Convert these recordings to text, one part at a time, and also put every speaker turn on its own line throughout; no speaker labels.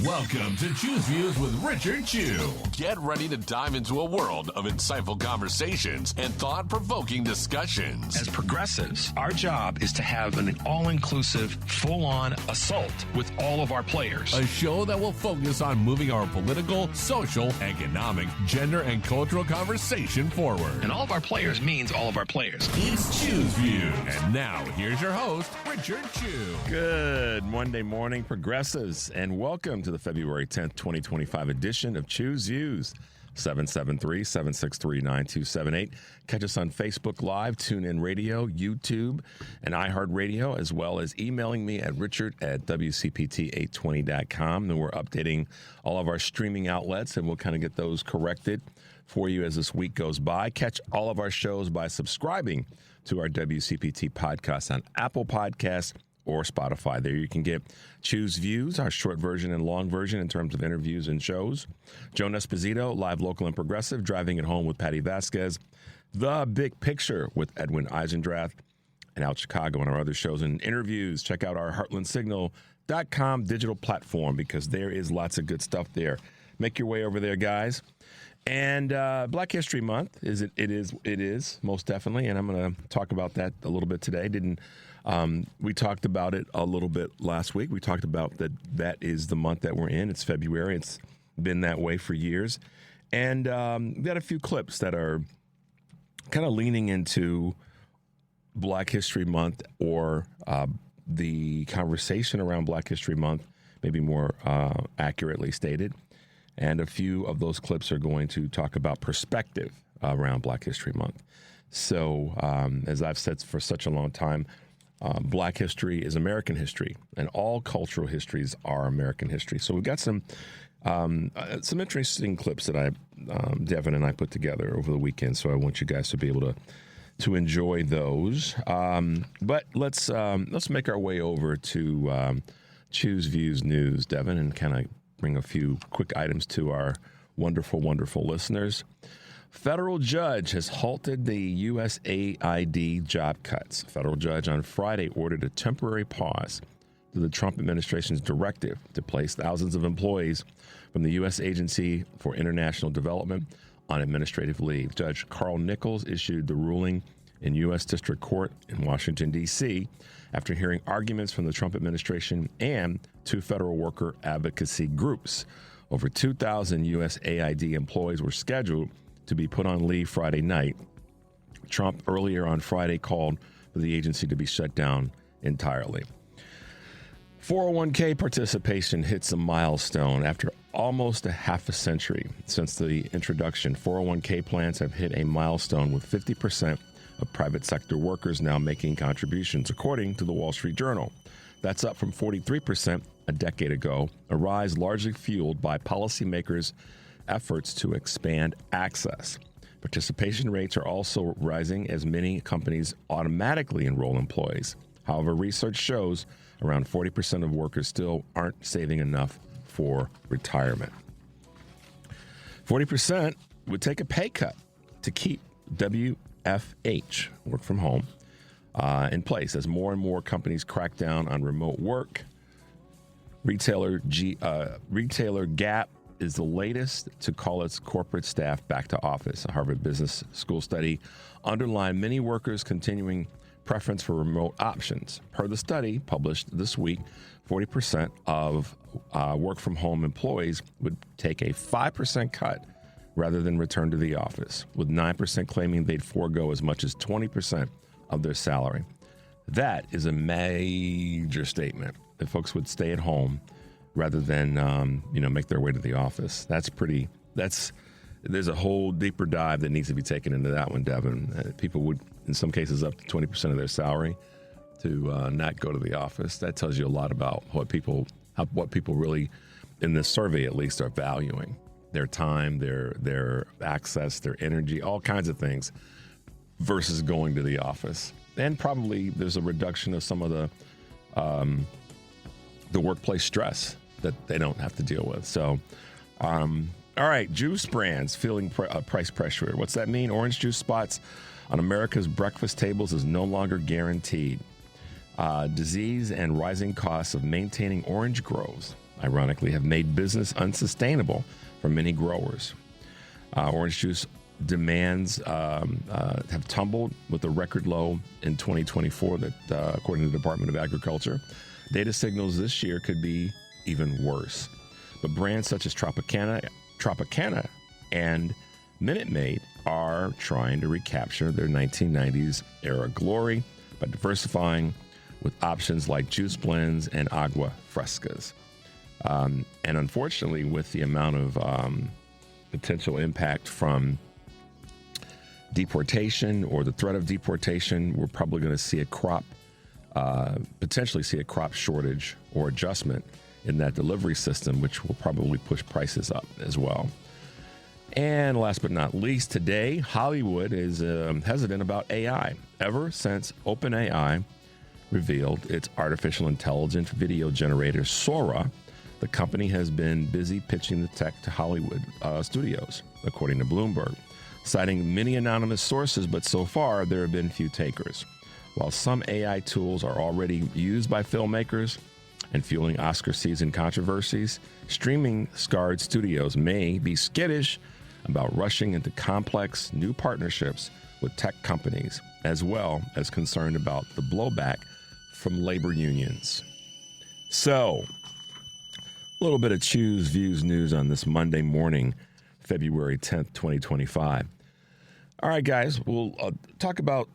Welcome to Choose Views with Richard Chew.
Get ready to dive into a world of insightful conversations and thought-provoking discussions.
As progressives, our job is to have an all-inclusive, full-on assault with all of our players.
A show that will focus on moving our political, social, economic, gender, and cultural conversation forward.
And all of our players means all of our players.
It's Choose Views. And now, here's your host, Richard Chew.
Good Monday morning, progressives, and welcome to the February 10th, 2025 edition of Choose Views. 773-763-9278. Catch us on Facebook Live, TuneIn Radio, YouTube, and iHeartRadio, as well as emailing me at richard@wcpt820.com. And we're updating all of our streaming outlets, and we'll kind of get those corrected for you as this week goes by. Catch all of our shows by subscribing to our WCPT podcast on Apple Podcasts or Spotify. There you can get Choose Views, our short version and long version in terms of interviews and shows. Joan Esposito, live, local, and progressive, Driving It Home with Patty Vasquez. The Big Picture with Edwin Eisendrath, and Out Chicago and our other shows and interviews. Check out our heartlandsignal.com digital platform because there is lots of good stuff there. Make your way over there, guys. And Black History Month it is most definitely, and I'm going to talk about that a little bit today. We talked about it a little bit last week. We talked about that is the month that we're in. It's February. It's been that way for years. And we got a few clips that are kind of leaning into Black History Month or the conversation around Black History Month, maybe more accurately stated. And a few of those clips are going to talk about perspective around Black History Month. So as I've said for such a long time, Black history is American history, and all cultural histories are American history. So we've got some interesting clips that Devin and I put together over the weekend. So I want you guys to be able to enjoy those. But let's make our way over to Choose Views News, Devin, and kind of bring a few quick items to our wonderful, wonderful listeners. Federal judge has halted the USAID job cuts. Federal judge on Friday ordered a temporary pause to the Trump administration's directive to place thousands of employees from the U.S. Agency for International Development on administrative leave. Judge Carl Nichols issued the ruling in U.S. District Court in Washington, D.C., after hearing arguments from the Trump administration and two federal worker advocacy groups. Over 2,000 USAID employees were scheduled to be put on leave Friday night. Trump earlier on Friday called for the agency to be shut down entirely. 401k participation hits a milestone after almost a half a century since the introduction. 401k plans have hit a milestone with 50% of private sector workers now making contributions, according to the Wall Street Journal. That's up from 43% a decade ago, a rise largely fueled by policymakers' efforts to expand access. Participation rates are also rising as many companies automatically enroll employees. However, research shows around 40% of workers still aren't saving enough for retirement. 40% would take a pay cut to keep WFH, work from home, in place as more and more companies crack down on remote work. Retailer Gap is the latest to call its corporate staff back to office. A Harvard Business School study underlined many workers' continuing preference for remote options. Per the study published this week, 40% of work-from-home employees would take a 5% cut rather than return to the office, with 9% claiming they'd forego as much as 20% of their salary. That is a major statement that folks would stay at home rather than, make their way to the office. There's a whole deeper dive that needs to be taken into that one, Devin. People would, in some cases, up to 20% of their salary to not go to the office. That tells you a lot about what people really, in this survey at least, are valuing. Their time, their access, their energy, all kinds of things, versus going to the office. And probably there's a reduction of some of the workplace stress that they don't have to deal with. So, all right, juice brands feeling price pressure. What's that mean? Orange juice spots on America's breakfast tables is no longer guaranteed. Disease and rising costs of maintaining orange groves ironically, have made business unsustainable for many growers. Orange juice demands have tumbled with a record low in 2024 that, according to the Department of Agriculture, data signals this year could be even worse. But brands such as Tropicana and Minute Maid are trying to recapture their 1990s era glory by diversifying with options like juice blends and agua frescas. And unfortunately, with the amount of potential impact from deportation or the threat of deportation, we're probably going to see potentially see a crop shortage or adjustment in that delivery system, which will probably push prices up as well. And last but not least, today, Hollywood is hesitant about AI. Ever since OpenAI revealed its artificial intelligence video generator, Sora, the company has been busy pitching the tech to Hollywood studios, according to Bloomberg, citing many anonymous sources, but so far there have been few takers. While some AI tools are already used by filmmakers and fueling Oscar season controversies, streaming-scarred studios may be skittish about rushing into complex new partnerships with tech companies, as well as concerned about the blowback from labor unions. So, a little bit of Choose Views news on this Monday morning, February 10th, 2025. All right, guys, we'll talk about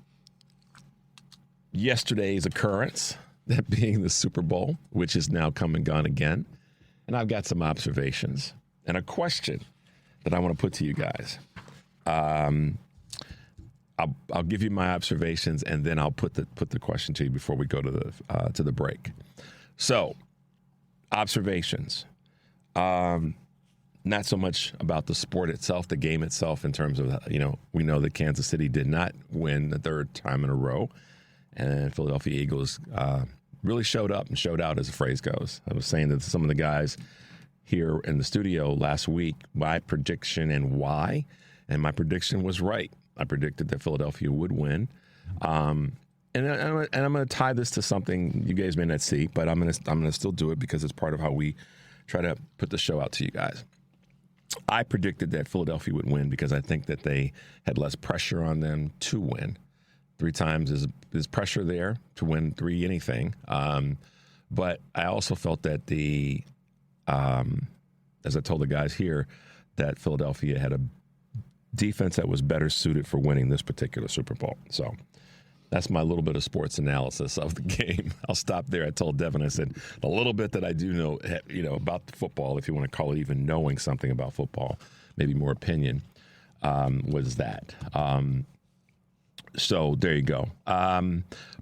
yesterday's occurrence, that being the Super Bowl, which is now come and gone again. And I've got some observations and a question that I want to put to you guys. I'll give you my observations, and then I'll put the question to you before we go to the break. So, observations. Not so much about the sport itself, the game itself, in terms of, we know that Kansas City did not win the third time in a row, and Philadelphia Eagles really showed up and showed out, as the phrase goes. I was saying that some of the guys here in the studio last week, my prediction and why, and my prediction was right. I predicted that Philadelphia would win. And I'm going to tie this to something you guys may not see, but I'm going to still do it because it's part of how we try to put the show out to you guys. I predicted that Philadelphia would win because I think that they had less pressure on them to win. 3 times is pressure there to win 3 anything. But I also felt that as I told the guys here, that Philadelphia had a defense that was better suited for winning this particular Super Bowl. So that's my little bit of sports analysis of the game. I'll stop there. I told Devin, I said, a little bit that I do know, about the football, if you want to call it even knowing something about football, maybe more opinion, was that. So there you go.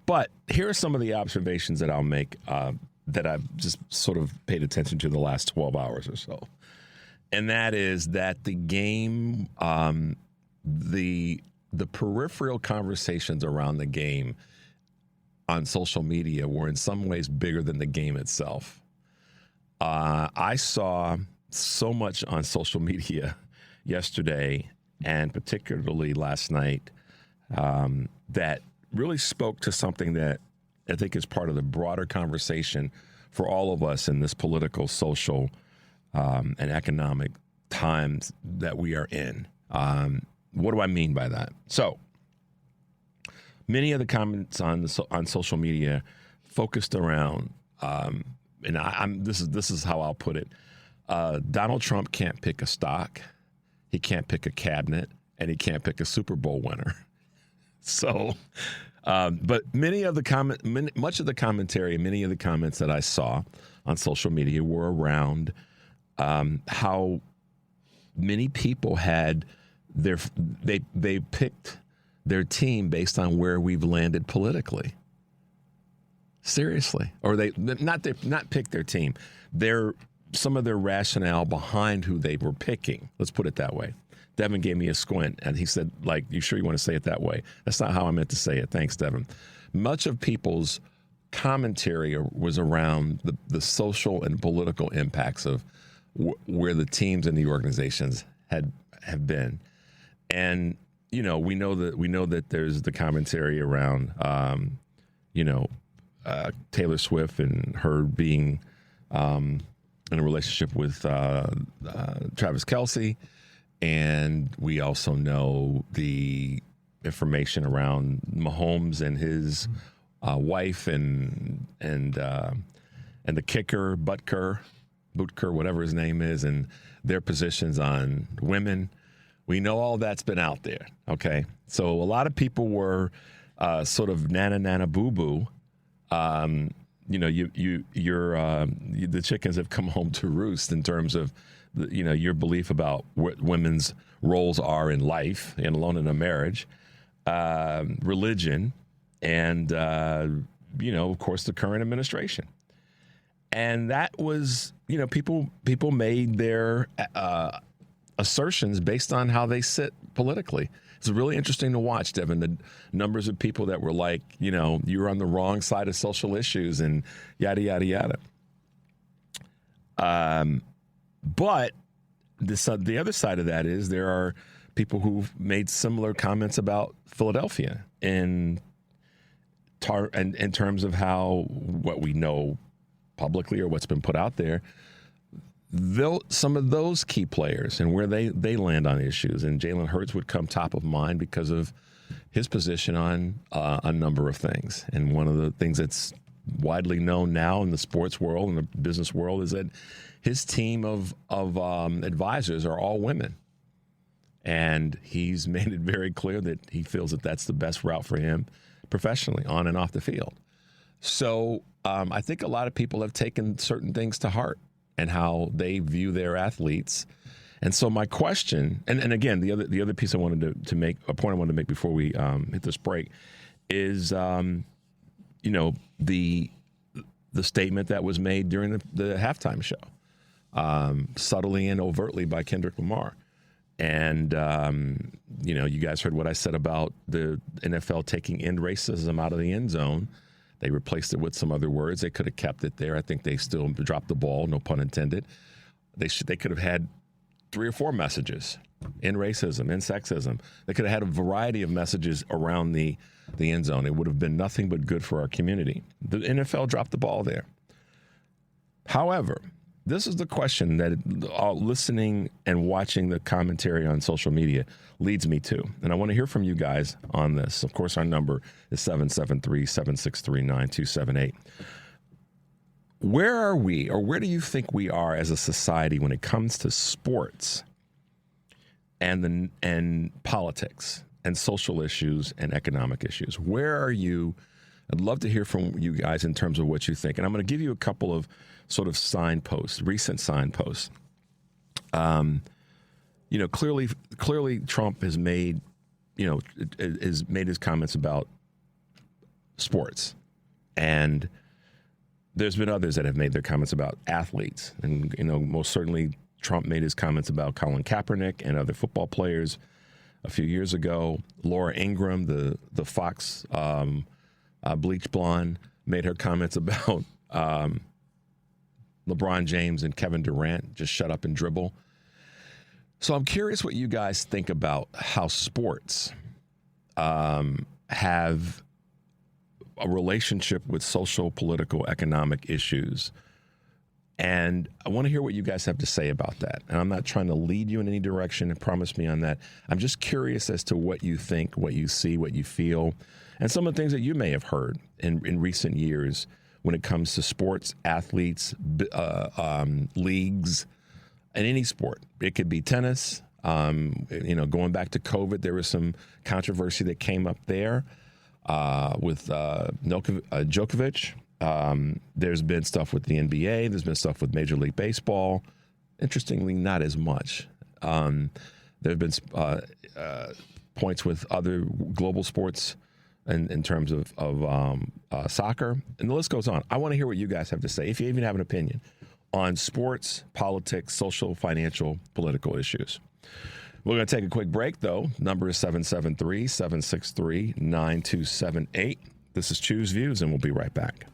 But here are some of the observations that I'll make that I've just sort of paid attention to the last 12 hours or so. And that is that the game, the peripheral conversations around the game on social media were in some ways bigger than the game itself. I saw so much on social media yesterday and particularly last night that really spoke to something that I think is part of the broader conversation for all of us in this political, social, and economic times that we are in. What do I mean by that? So, many of the comments on social media focused around, and this is how I'll put it. Donald Trump can't pick a stock, he can't pick a cabinet, and he can't pick a Super Bowl winner. So, but much of the commentary, many of the comments that I saw on social media were around how many people had they picked their team based on where we've landed politically. Seriously, or they not pick their team. Some of their rationale behind who they were picking. Let's put it that way. Devin gave me a squint, and he said, like, you sure you want to say it that way? That's not how I meant to say it. Thanks, Devin. Much of people's commentary was around the social and political impacts of where the teams and the organizations have been. And, we know that there's the commentary around, Taylor Swift and her being in a relationship with Travis Kelce, and we also know the information around Mahomes and his wife and the kicker Butker, whatever his name is, and their positions on women. We know all that's been out there. Okay, so a lot of people were sort of nana boo boo. The chickens have come home to roost in terms of your belief about what women's roles are in life and alone in a marriage, religion, and of course the current administration. And that was people made their assertions based on how they sit politically. It's really interesting to watch, Devin, the numbers of people that were like, you're on the wrong side of social issues and yada, yada, yada. But the other side of that is there are people who've made similar comments about Philadelphia in terms of how what we know publicly or what's been put out there, some of those key players and where they land on issues. And Jalen Hurts would come top of mind because of his position on a number of things. And one of the things that's widely known now in the sports world and the business world is that his team of advisors are all women. And he's made it very clear that he feels that that's the best route for him professionally, on and off the field. So I think a lot of people have taken certain things to heart and how they view their athletes. And so my question, and again, the other piece I wanted to make, a point I wanted to make before we hit this break, is the statement that was made during the halftime show, subtly and overtly by Kendrick Lamar. And, you guys heard what I said about the NFL taking end racism out of the end zone. They replaced it with some other words. They could have kept it there. I think they still dropped the ball, no pun intended. They could have had 3 or 4 messages: end racism, end sexism. They could have had a variety of messages around the end zone. It would have been nothing but good for our community. The NFL dropped the ball there. However, this is the question that listening and watching the commentary on social media leads me to. And I want to hear from you guys on this. Of course, our number is 773-763-9278. Where are we, or where do you think we are as a society when it comes to sports and politics and social issues and economic issues? Where are you? I'd love to hear from you guys in terms of what you think. And I'm going to give you a couple of sort of signposts, recent signposts. Clearly Trump has made his comments about sports. And there's been others that have made their comments about athletes. And, most certainly Trump made his comments about Colin Kaepernick and other football players a few years ago. Laura Ingraham, the Fox bleach blonde, made her comments about LeBron James and Kevin Durant, just shut up and dribble. So I'm curious what you guys think about how sports have a relationship with social, political, economic issues. And I want to hear what you guys have to say about that. And I'm not trying to lead you in any direction and promise me on that. I'm just curious as to what you think, what you see, what you feel, and some of the things that you may have heard in recent years when it comes to sports, athletes, leagues, and any sport. It could be tennis. Going back to COVID, there was some controversy that came up there with Djokovic. There's been stuff with the NBA. There's been stuff with Major League Baseball. Interestingly, not as much. There have been points with other global sports in terms of soccer, and the list goes on. I want to hear what you guys have to say, if you even have an opinion, on sports, politics, social, financial, political issues. We're going to take a quick break, though. Number is 773-763-9278. This is Choose Views, and we'll be right back.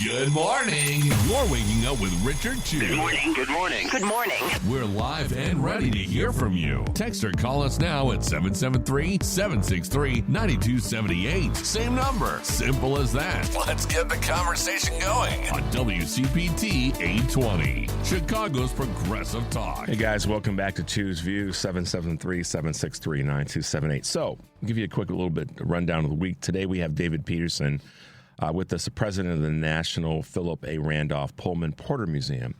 Good morning. You're waking up with Richard Chew.
Good morning. Good morning.
Good morning.
We're live and ready to hear from you. Text or call us now at 773-763-9278. Same number. Simple as that. Let's get the conversation going on WCPT 820, Chicago's Progressive Talk.
Hey guys, welcome back to Choose Views, 773-763-9278. So, I'll give you a quick little bit rundown of the week. Today we have David Peterson with us, the president of the National Philip A. Randolph Pullman Porter Museum.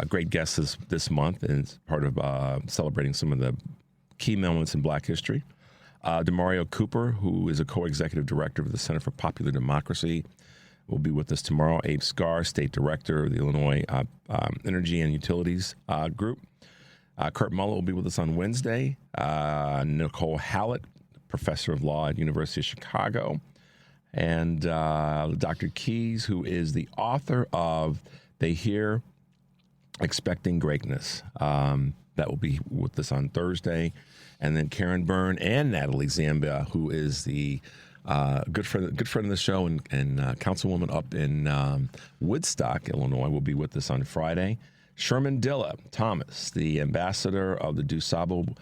Great guest this month, and it's part of celebrating some of the key moments in Black history. DeMario Cooper, who is a co-executive director of the Center for Popular Democracy, will be with us tomorrow. Abe Scar, state director of the Illinois Energy and Utilities Group. Kurt Muller will be with us on Wednesday. Nicole Hallett, professor of law at University of Chicago. And Dr. Keys, who is the author of They Hear Expecting Greatness. That will be with us on Thursday. And then Karen Byrne and Natalie Zambia, who is the good friend of the show and councilwoman up in Woodstock, Illinois, will be with us on Friday. Sherman Dilla Thomas, the ambassador of the DuSable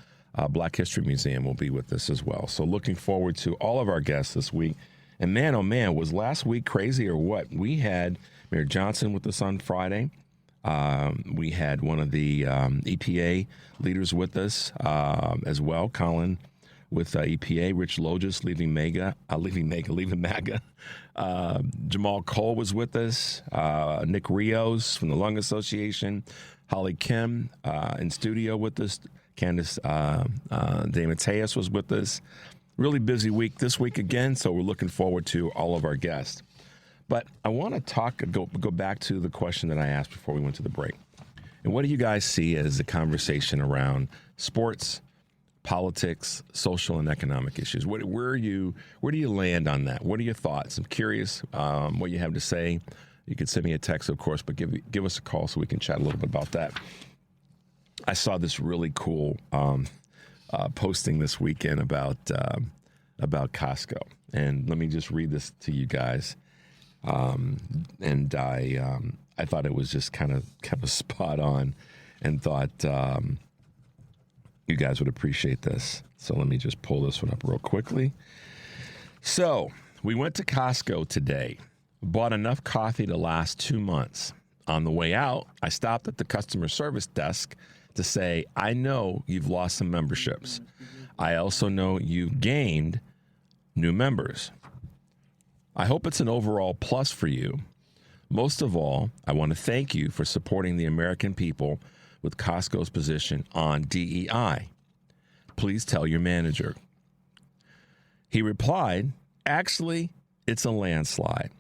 Black History Museum, will be with us as well. So looking forward to all of our guests this week. And man, oh man, was last week crazy or what? We had Mayor Johnson with us on Friday. We had one of the EPA leaders with us as well, Colin with EPA, Rich Logis leaving MAGA. Jamal Cole was with us. Nick Rios from the Lung Association. Holly Kim in studio with us. Candace DeMatteis was with us. Really busy week this week again, so we're looking forward to all of our guests. But I want to go back to the question that I asked before we went to the break. And what do you guys see as the conversation around sports, politics, social, and economic issues? Where do you land on that? What are your thoughts? I'm curious what you have to say. You can send me a text, of course, but give us a call so we can chat a little bit about that. I saw this really cool posting this weekend about Costco, and let me just read this to you guys. And I thought it was just kind of spot on, and thought you guys would appreciate this. So let me just pull this one up real quickly. So we went to Costco today, bought enough coffee to last 2 months. On the way out, I stopped at the customer service desk to say, I know you've lost some memberships. I also know you've gained new members. I hope it's an overall plus for you. Most of all, I want to thank you for supporting the American people with Costco's position on DEI. Please tell your manager. He replied, actually, it's a landslide.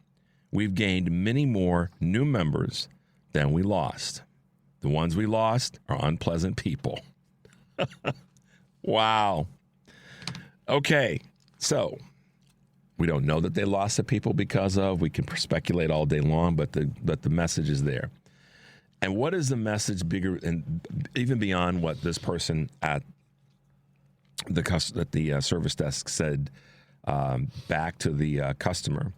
We've gained many more new members than we lost. The ones we lost are unpleasant people. Wow. Okay, so we don't know that they lost the people because of. We can speculate all day long, but the message is there. And what is the message bigger and even beyond what this person at the service desk said back to the customer?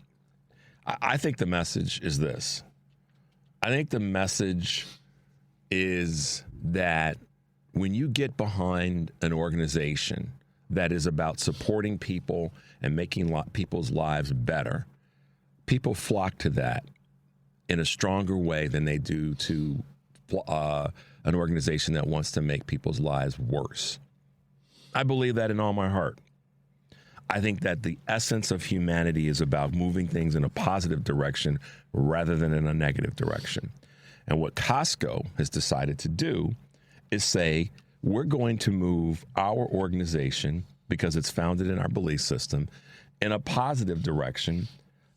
I think the message is this. I think the message is that when you get behind an organization that is about supporting people and making people's lives better, people flock to that in a stronger way than they do to an organization that wants to make people's lives worse. I believe that in all my heart. I think that the essence of humanity is about moving things in a positive direction rather than in a negative direction. And what Costco has decided to do is say, we're going to move our organization, because it's founded in our belief system, in a positive direction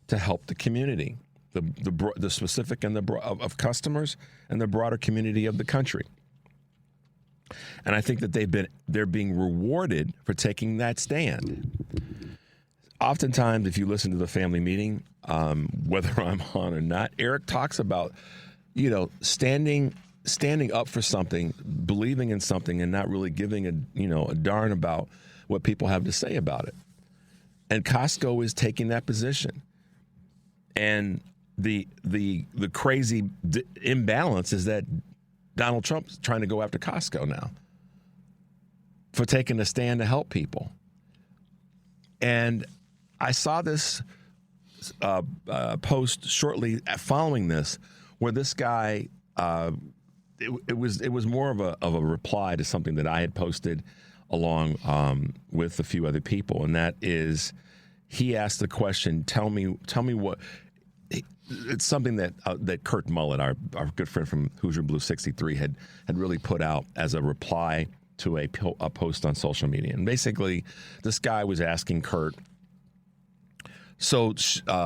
to help the community, the specific and of customers and the broader community of the country. And I think that they're being rewarded for taking that stand. Oftentimes, if you listen to the family meeting, whether I'm on or not, Eric talks about, standing up for something, believing in something, and not really giving a darn about what people have to say about it. And Costco is taking that position. And the crazy imbalance is that Donald Trump's trying to go after Costco now for taking a stand to help people. And I saw this post shortly following this, where this guy, it was more of a reply to something that I had posted along with a few other people, and that is, he asked the question, tell me what. It's something that Kurt Mullett, our good friend from Hoosier Blue 63, had really put out as a reply to a post on social media. And basically, this guy was asking Kurt, so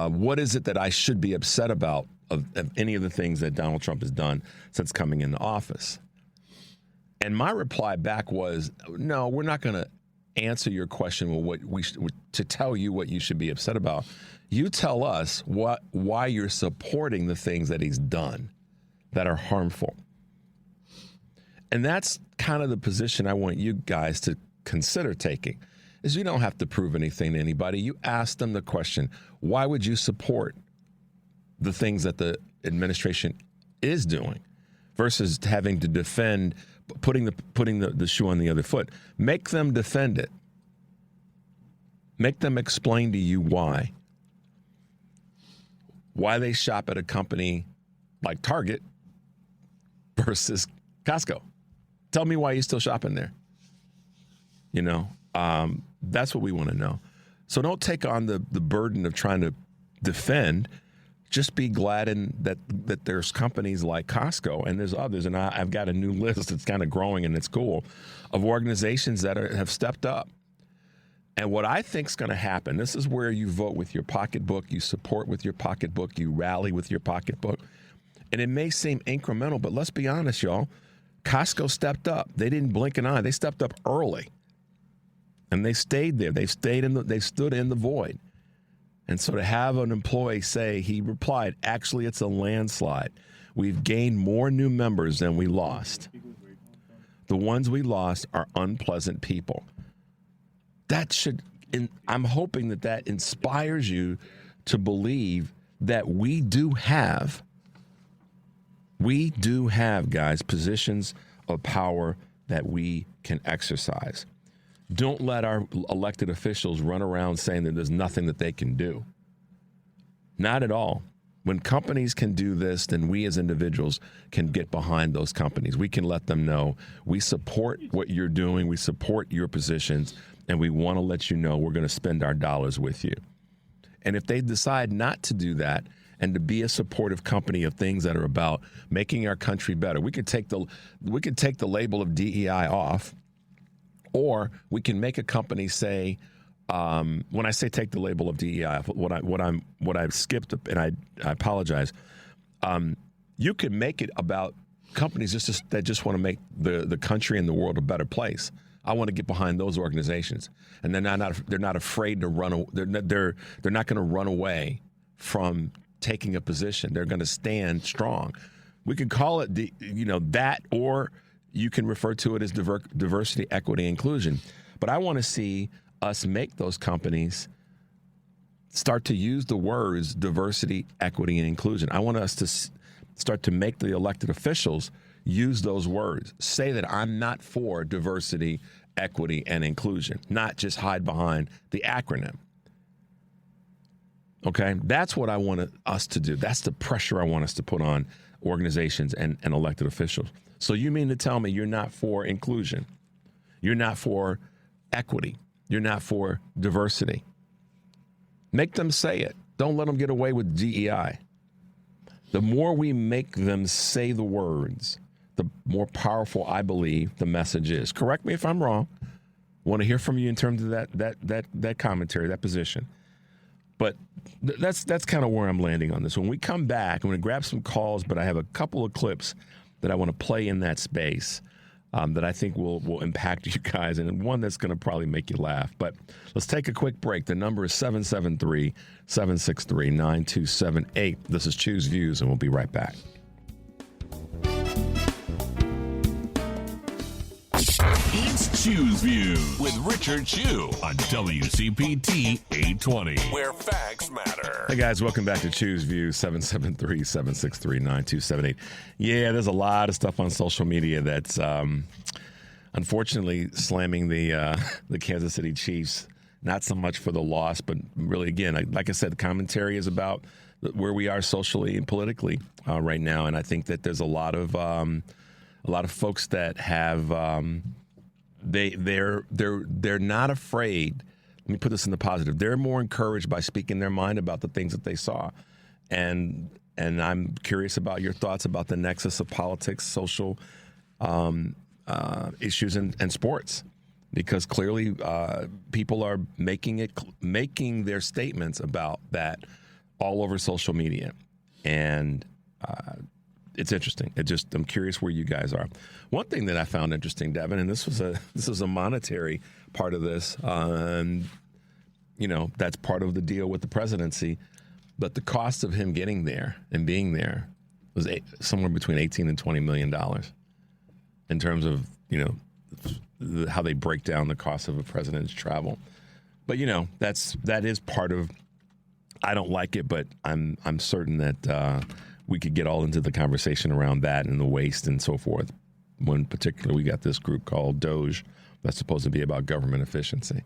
what is it that I should be upset about of any of the things that Donald Trump has done since coming into office? And my reply back was, no, we're not going to answer your question to tell you what you should be upset about. You tell us why you're supporting the things that he's done that are harmful. And that's kind of the position I want you guys to consider taking, is you don't have to prove anything to anybody. You ask them the question, why would you support the things that the administration is doing versus having to defend, putting the shoe on the other foot? Make them defend it. Make them explain to you why they shop at a company like Target versus Costco. Tell me why you're still shopping there. That's what we want to know. So don't take on the burden of trying to defend. Just be glad that there's companies like Costco, and there's others, and I've got a new list that's kind of growing, and it's cool, of organizations that have stepped up. And what I think is going to happen, this is where you vote with your pocketbook, you support with your pocketbook, you rally with your pocketbook. And it may seem incremental, but let's be honest, y'all. Costco stepped up. They didn't blink an eye. They stepped up early. And they stayed there. They stood in the void. And so to have an employee say, he replied, actually, it's a landslide. We've gained more new members than we lost. The ones we lost are unpleasant people. I'm hoping that inspires you to believe that we do have, guys, positions of power that we can exercise. Don't let our elected officials run around saying that there's nothing that they can do. Not at all. When companies can do this, then we as individuals can get behind those companies. We can let them know we support what you're doing, we support your positions, and we want to let you know we're going to spend our dollars with you. And if they decide not to do that and to be a supportive company of things that are about making our country better, we could take the label of DEI off, or we can make a company say, when I say take the label of DEI, what I've skipped, and I apologize. You can make it about companies that just want to make the country and the world a better place. I want to get behind those organizations, and they're not afraid to run. They're not going to run away from taking a position. They're going to stand strong. We could call it that, or you can refer to it as diversity, equity, inclusion. But I want to see us make those companies start to use the words diversity, equity, and inclusion. I want us to start to make the elected officials use those words. Say that I'm not for diversity, equity, and inclusion, not just hide behind the acronym. Okay? That's what I want us to do. That's the pressure I want us to put on organizations and elected officials. So you mean to tell me you're not for inclusion? You're not for equity? You're not for diversity? Make them say it. Don't let them get away with DEI. The more we make them say the words, the more powerful, I believe, the message is. Correct me if I'm wrong. Want to hear from you in terms of that commentary, that position. But that's kind of where I'm landing on this. When we come back, I'm going to grab some calls, but I have a couple of clips that I want to play in that space that I think will impact you guys, and one that's going to probably make you laugh. But let's take a quick break. The number is 773-763-9278. This is Choose Views, and we'll be right back.
It's Choose Views with Richard Chew on WCPT 820, where facts matter.
Hey guys, welcome back to Choose Views, 773-763-9278. Yeah, there's a lot of stuff on social media that's unfortunately slamming the Kansas City Chiefs. Not so much for the loss, but really, again, like I said, the commentary is about where we are socially and politically right now, and I think that there's a lot of folks that have they're not afraid. Let me put this in the positive. They're more encouraged by speaking their mind about the things that they saw, and I'm curious about your thoughts about the nexus of politics, social issues, and sports. Because clearly people are making their statements about that all over social media. And it's interesting. I'm curious where you guys are. One thing that I found interesting, Devin, and this was a monetary part of this, that's part of the deal with the presidency, but the cost of him getting there and being there was somewhere between $18 and $20 million in terms of, how they break down the cost of a president's travel. But that is part of. I don't like it, but I'm certain that we could get all into the conversation around that and the waste and so forth. When particularly we got this group called Doge that's supposed to be about government efficiency.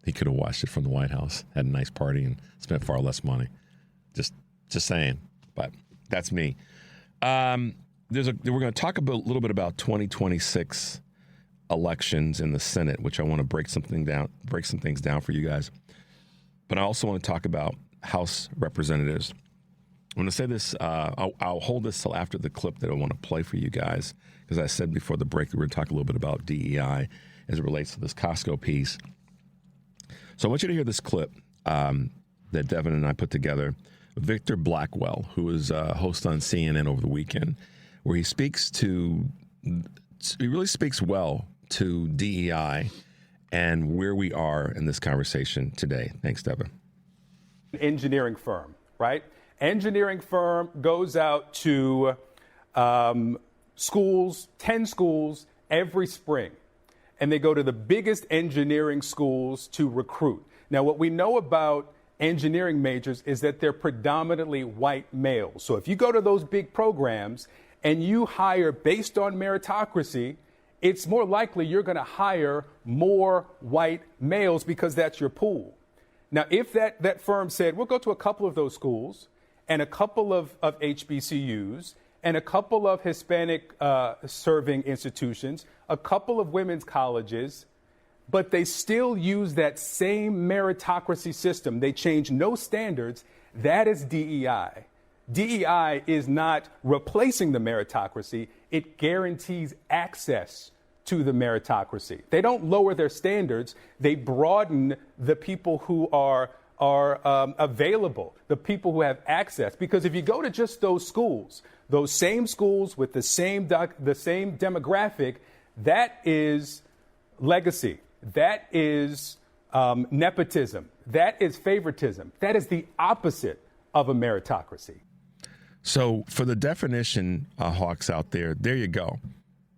He could have watched it from the White House, had a nice party, and spent far less money. Just saying. But that's me. We're going to talk a little bit about 2026 elections in the Senate, which I want to break some things down for you guys. But I also want to talk about House Representatives. I'm going to say this. I'll hold this till after the clip that I want to play for you guys, because I said before the break that we're going to talk a little bit about DEI as it relates to this Costco piece. So I want you to hear this clip that Devin and I put together. Victor Blackwell, who was a host on CNN over the weekend, where he really speaks well to DEI and where we are in this conversation today. Thanks, Devin.
Engineering firm, right? Engineering firm goes out to schools, 10 schools every spring, and they go to the biggest engineering schools to recruit. Now, what we know about engineering majors is that they're predominantly white males. So if you go to those big programs and you hire based on meritocracy, it's more likely you're going to hire more white males because that's your pool. Now, if that firm said, we'll go to a couple of those schools and a couple of HBCUs and a couple of Hispanic serving institutions, a couple of women's colleges, but they still use that same meritocracy system, they change no standards, that is DEI. DEI is not replacing the meritocracy. It guarantees access to the meritocracy. They don't lower their standards. They broaden the people who are available, the people who have access. Because if you go to just those schools, those same schools with the same demographic, that is legacy. That is nepotism. That is favoritism. That is the opposite of a meritocracy.
So for the definition, hawks out there you go.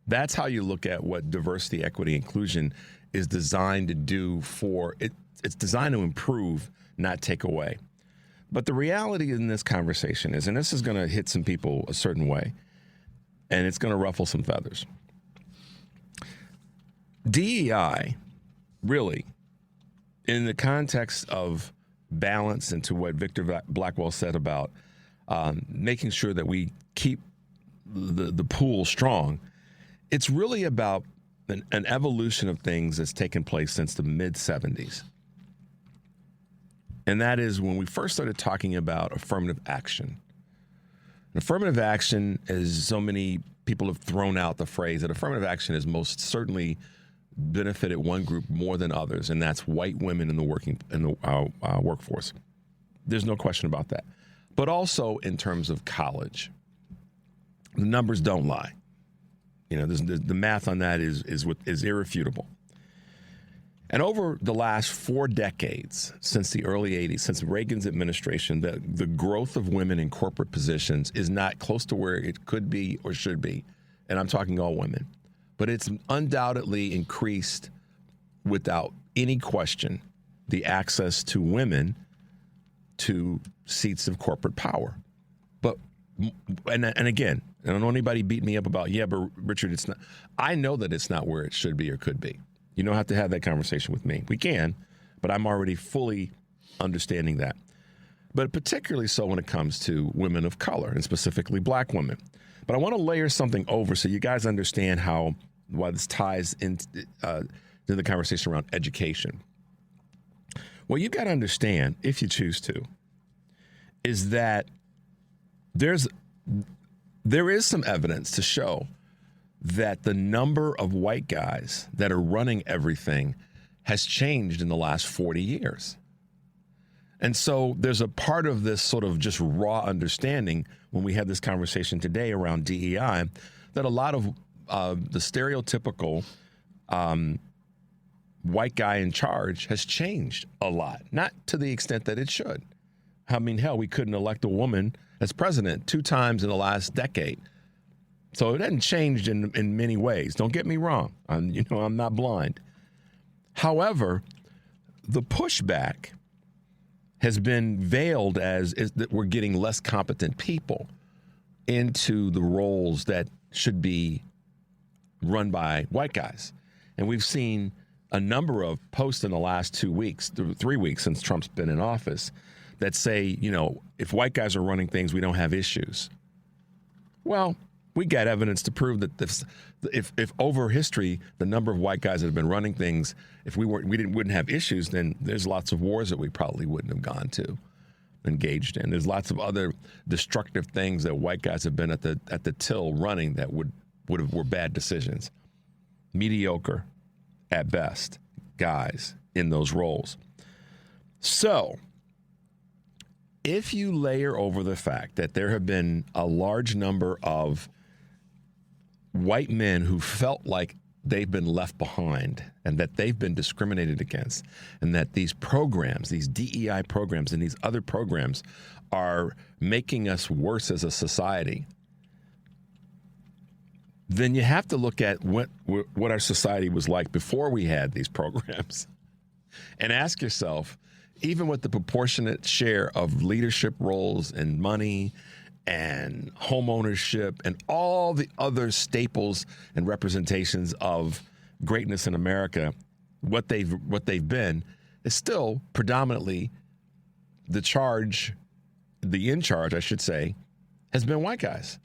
That's how you look at what diversity, equity, inclusion is designed to do for it. It's designed to improve, not take away. But the reality in this conversation is, and this is going to hit some people a certain way, and it's going to ruffle some feathers. DEI, really, in the context of balance and to what Victor Blackwell said about making sure that we keep the pool strong, it's really about an evolution of things that's taken place since the mid-'70s. And that is when we first started talking about affirmative action. And affirmative action, as so many people have thrown out the phrase, that affirmative action has most certainly benefited one group more than others, and that's white women in the workforce. There's no question about that. But also in terms of college, the numbers don't lie. The math on that is irrefutable. And over the last 4 decades, since the early 80s, since Reagan's administration, the growth of women in corporate positions is not close to where it could be or should be. And I'm talking all women. but it's undoubtedly increased, without any question, the access to women to seats of corporate power. But, and again, I don't know anybody beat me up about, yeah, but Richard, it's not. I know that it's not where it should be or could be. You don't have to have that conversation with me. We can, but I'm already fully understanding that. But particularly so when it comes to women of color, and specifically black women. But I want to layer something over so you guys understand why this ties into the conversation around education. What you've got to understand, if you choose to, is that there is some evidence to show that the number of white guys that are running everything has changed in the last 40 years. And so there's a part of this sort of just raw understanding when we had this conversation today around DEI that a lot of the stereotypical white guy in charge has changed a lot, not to the extent that it should. I mean, hell, we couldn't elect a woman as president 2 times in the last decade. So it hasn't changed in many ways. Don't get me wrong. I'm not blind. However, the pushback has been veiled as that we're getting less competent people into the roles that should be run by white guys. And we've seen a number of posts in the last 2 weeks, 3 weeks since Trump's been in office, that say, if white guys are running things, we don't have issues. Well, we got evidence to prove that if over history, the number of white guys that have been running things, if we wouldn't have issues, then there's lots of wars that we probably wouldn't have engaged in. There's lots of other destructive things that white guys have been at the till running that were bad decisions. Mediocre, at best, guys in those roles. So, if you layer over the fact that there have been a large number of white men who felt like they've been left behind and that they've been discriminated against, and that these programs, these DEI programs and these other programs are making us worse as a society, then you have to look at what our society was like before we had these programs and ask yourself, even with the proportionate share of leadership roles and money and home ownership and all the other staples and representations of greatness in America, what they've been is still predominantly the in charge, I should say, has been white guys.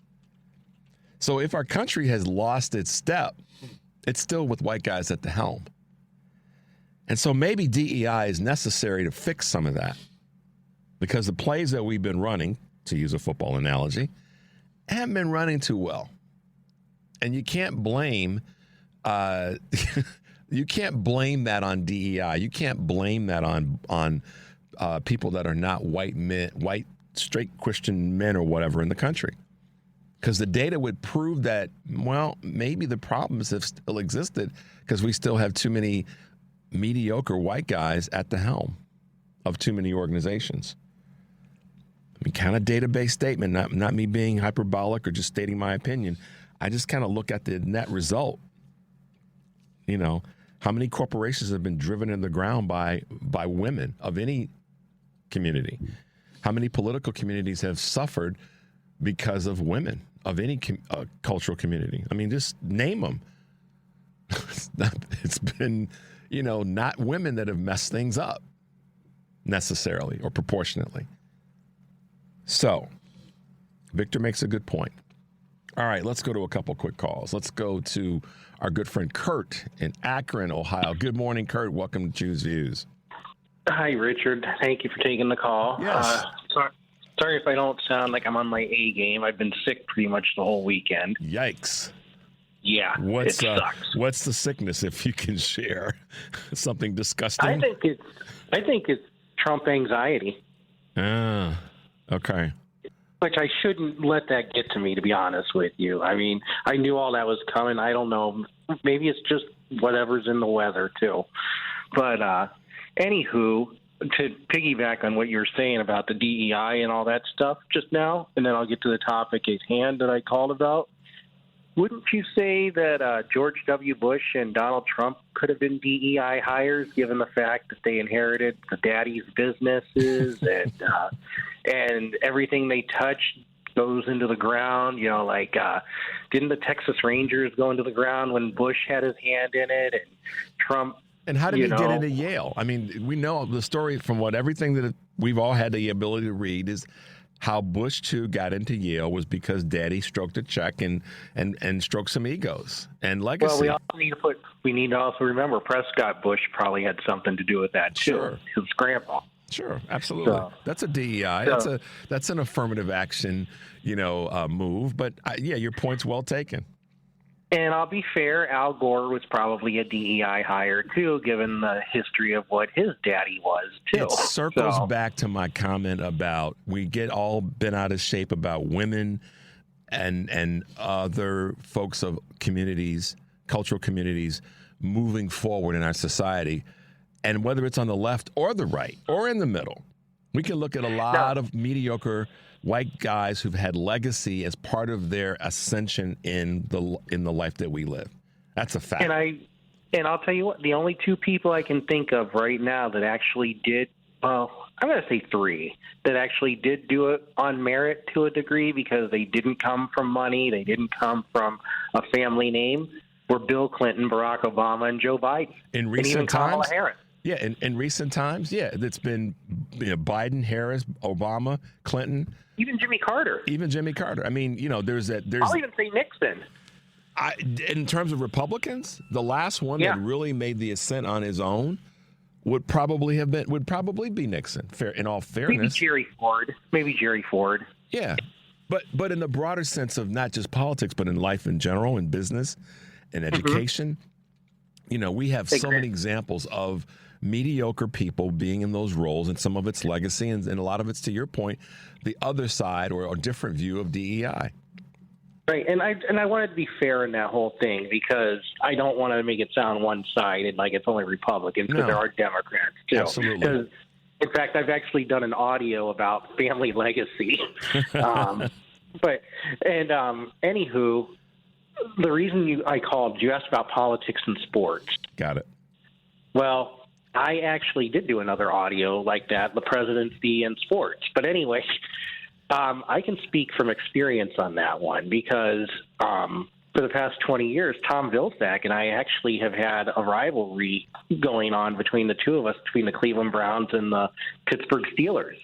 So if our country has lost its step, it's still with white guys at the helm. And so maybe DEI is necessary to fix some of that, because the plays that we've been running, to use a football analogy, haven't been running too well. And you can't blame that on DEI. You can't blame that on people that are not white men, white straight Christian men or whatever in the country. Because the data would prove that, well, maybe the problems have still existed because we still have too many mediocre white guys at the helm of too many organizations. I mean, kind of data-based statement, not me being hyperbolic or just stating my opinion. I just kind of look at the net result. How many corporations have been driven in the ground by women of any community? How many political communities have suffered because of women of any cultural community? I mean, just name them. It's been, not women that have messed things up necessarily or proportionately. So, Victor makes a good point. All right, let's go to a couple quick calls. Let's go to our good friend Kurt in Akron, Ohio. Good morning, Kurt. Welcome to Choose Views.
Hi, Richard. Thank you for taking the call.
Yes.
Sorry if I don't sound like I'm on my A game. I've been sick pretty much the whole weekend.
Yikes.
Yeah, it sucks.
What's the sickness, if you can share? Something disgusting?
I think it's Trump anxiety.
Okay.
Which I shouldn't let that get to me, to be honest with you. I mean, I knew all that was coming. I don't know. Maybe it's just whatever's in the weather, too. But anywho, to piggyback on what you were saying about the DEI and all that stuff just now, and then I'll get to the topic at hand that I called about. wouldn't you say that George W. Bush and Donald Trump could have been DEI hires, given the fact that they inherited the daddy's businesses and everything they touched goes into the ground? You know, like didn't the Texas Rangers go into the ground when Bush had his hand in it, and Trump?
And how did he get into Yale? I mean, we know the story from everything that we've all had the ability to read is how Bush too got into Yale was because Daddy stroked a check and stroked some egos and legacy.
Well, we need to also remember Prescott Bush probably had something to do with that too.
Sure.
His grandpa.
Sure, absolutely. So, that's a DEI. That's an affirmative action, move. But yeah, your point's well taken.
And I'll be fair, Al Gore was probably a DEI hire, too, given the history of what his daddy was, too.
It circles back to my comment about we get all bent out of shape about women and other folks of communities, cultural communities, moving forward in our society. And whether it's on the left or the right or in the middle, we can look at a lot of mediocre white guys who've had legacy as part of their ascension in the life that we live. That's a fact.
And I'll tell you what, the only two people I can think of right now that actually did, I'm going to say three, that actually did do it on merit to a degree because they didn't come from money, they didn't come from a family name, were Bill Clinton, Barack Obama, and Joe Biden.
In recent
and even
times,
Kamala Harris.
Yeah, in recent times, yeah, it's been Biden, Harris, Obama, Clinton.
Even Jimmy Carter.
I mean, there's
I'll even say Nixon.
In terms of Republicans, the last one that really made the ascent on his own would probably be Nixon. In all fairness,
maybe Jerry Ford.
Yeah, but in the broader sense of not just politics, but in life in general, in business, in education, we have so many examples of mediocre people being in those roles, and some of it's legacy, and a lot of it's, to your point, the other side or a different view of DEI.
Right, and I wanted to be fair in that whole thing because I don't want to make it sound one-sided, like it's only Republicans, because there are Democrats too.
Absolutely.
In fact, I've actually done an audio about family legacy. Anywho, the reason I called, you asked about politics and sports.
Got it.
Well, I actually did do another audio like that, the presidency and sports. But anyway, I can speak from experience on that one because for the past 20 years, Tom Vilsack and I actually have had a rivalry going on between the two of us, between the Cleveland Browns and the Pittsburgh Steelers.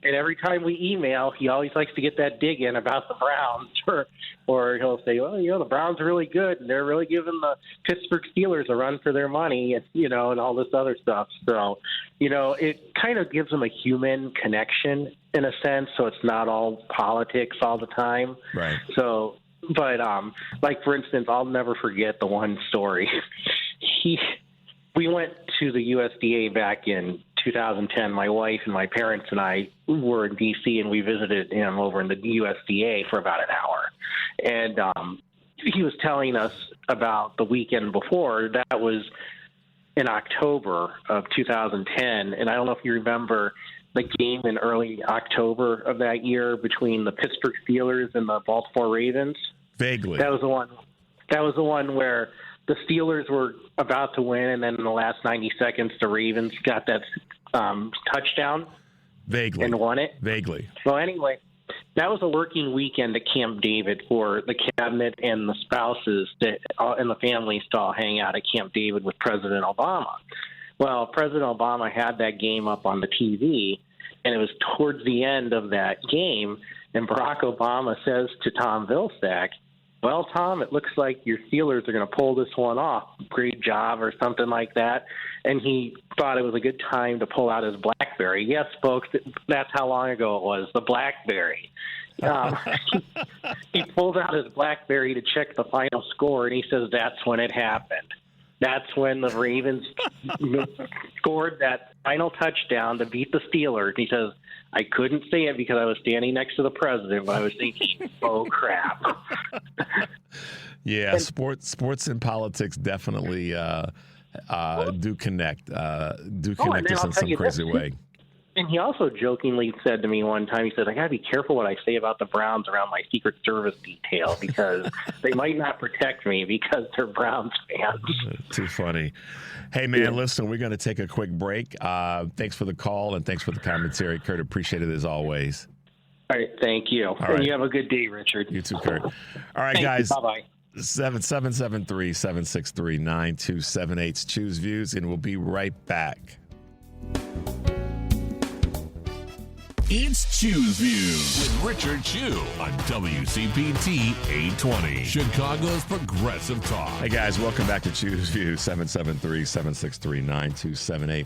And every time we email, he always likes to get that dig in about the Browns, or he'll say, well, the Browns are really good, and they're really giving the Pittsburgh Steelers a run for their money, and all this other stuff. So, it kind of gives them a human connection in a sense, so it's not all politics all the time.
Right.
So, but like, for instance, I'll never forget the one story. We went to the USDA back in 2010. My wife and my parents and I were in D.C. and we visited him over in the USDA for about an hour. And he was telling us about the weekend before. That was in October of 2010. And I don't know if you remember the game in early October of that year between the Pittsburgh Steelers and the Baltimore Ravens.
Vaguely.
That was the one where the Steelers were about to win, and then in the last 90 seconds, the Ravens got that touchdown.
Vaguely.
And won it.
Vaguely.
Well, anyway, that was a working weekend at Camp David for the cabinet and the spouses and the families to all hang out at Camp David with President Obama. Well, President Obama had that game up on the TV, and it was towards the end of that game, and Barack Obama says to Tom Vilsack, well, Tom, it looks like your Steelers are going to pull this one off. Great job, or something like that. And he thought it was a good time to pull out his BlackBerry. Yes, folks, that's how long ago it was, the BlackBerry. He pulled out his BlackBerry to check the final score, and he says that's when it happened. That's when the Ravens scored that final touchdown to beat the Steelers. He says, I couldn't say it because I was standing next to the president, but I was thinking, oh, crap.
Yeah, sports and politics definitely do connect us in some crazy way.
And he also jokingly said to me one time, he said, I got to be careful what I say about the Browns around my Secret Service detail because they might not protect me because they're Browns fans.
Too funny. Hey, man, listen, we're going to take a quick break. Thanks for the call and thanks for the commentary, Kurt. Appreciate it as always.
All right, thank you. And you have a good day, Richard.
You too, Kurt. All right, guys.
Bye-bye.
773-763-9278. Choose Views, and we'll be right back.
It's Choose Views with Richard Chew on WCPT 820, Chicago's Progressive Talk.
Hey, guys, welcome back to Choose Views, 773-763-9278.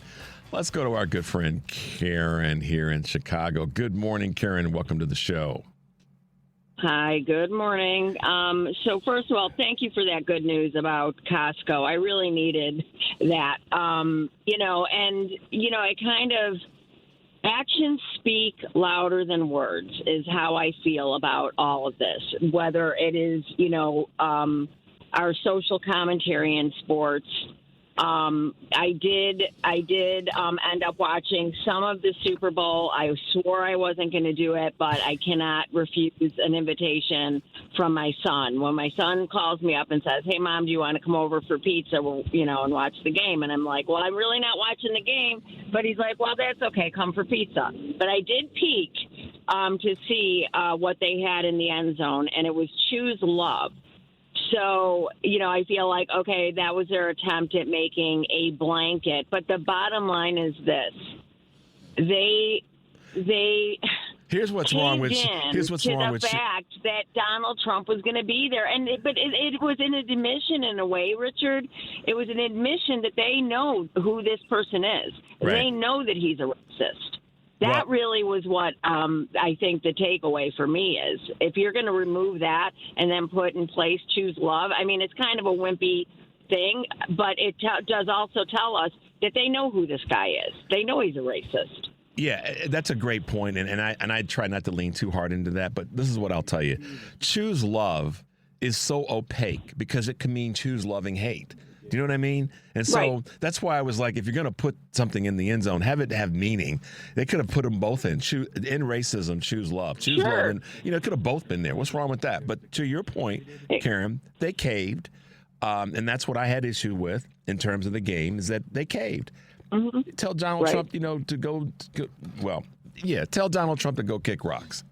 Let's go to our good friend Karen here in Chicago. Good morning, Karen. Welcome to the show.
Hi, good morning. So first of all, thank you for that good news about Costco. I really needed that. It kind of actions speak louder than words is how I feel about all of this, whether it is, our social commentary in sports. I did end up watching some of the Super Bowl. I swore I wasn't going to do it, but I cannot refuse an invitation from my son. When my son calls me up and says, "Hey, Mom, do you want to come over for pizza, and watch the game?" And I'm like, "Well, I'm really not watching the game." But he's like, "Well, that's okay. Come for pizza." But I did peek to see what they had in the end zone, and it was Choose Love. So, I feel like, okay, that was their attempt at making a blanket. But the bottom line is this. They
Here's what's wrong with
the fact that Donald Trump was going to be there. But it was an admission in a way, Richard. It was an admission that they know who this person is.
Right.
They know that he's a racist. That really was what I think the takeaway for me is. If you're going to remove that and then put in place Choose Love, I mean, it's kind of a wimpy thing, but it does also tell us that they know who this guy is. They know he's a racist.
Yeah, that's a great point, and I try not to lean too hard into that, but this is what I'll tell you. Choose Love is so opaque because it can mean choose loving hate. Do you know what I mean? And so that's why I was like, if you're going to put something in the end zone, have it have meaning. They could have put them both in. In racism, choose love. Choose love. And, it could have both been there. What's wrong with that? But to your point, Karen, they caved. And that's what I had issue with in terms of the game is that they caved. Mm-hmm. Tell Donald Trump, tell Donald Trump to go kick rocks.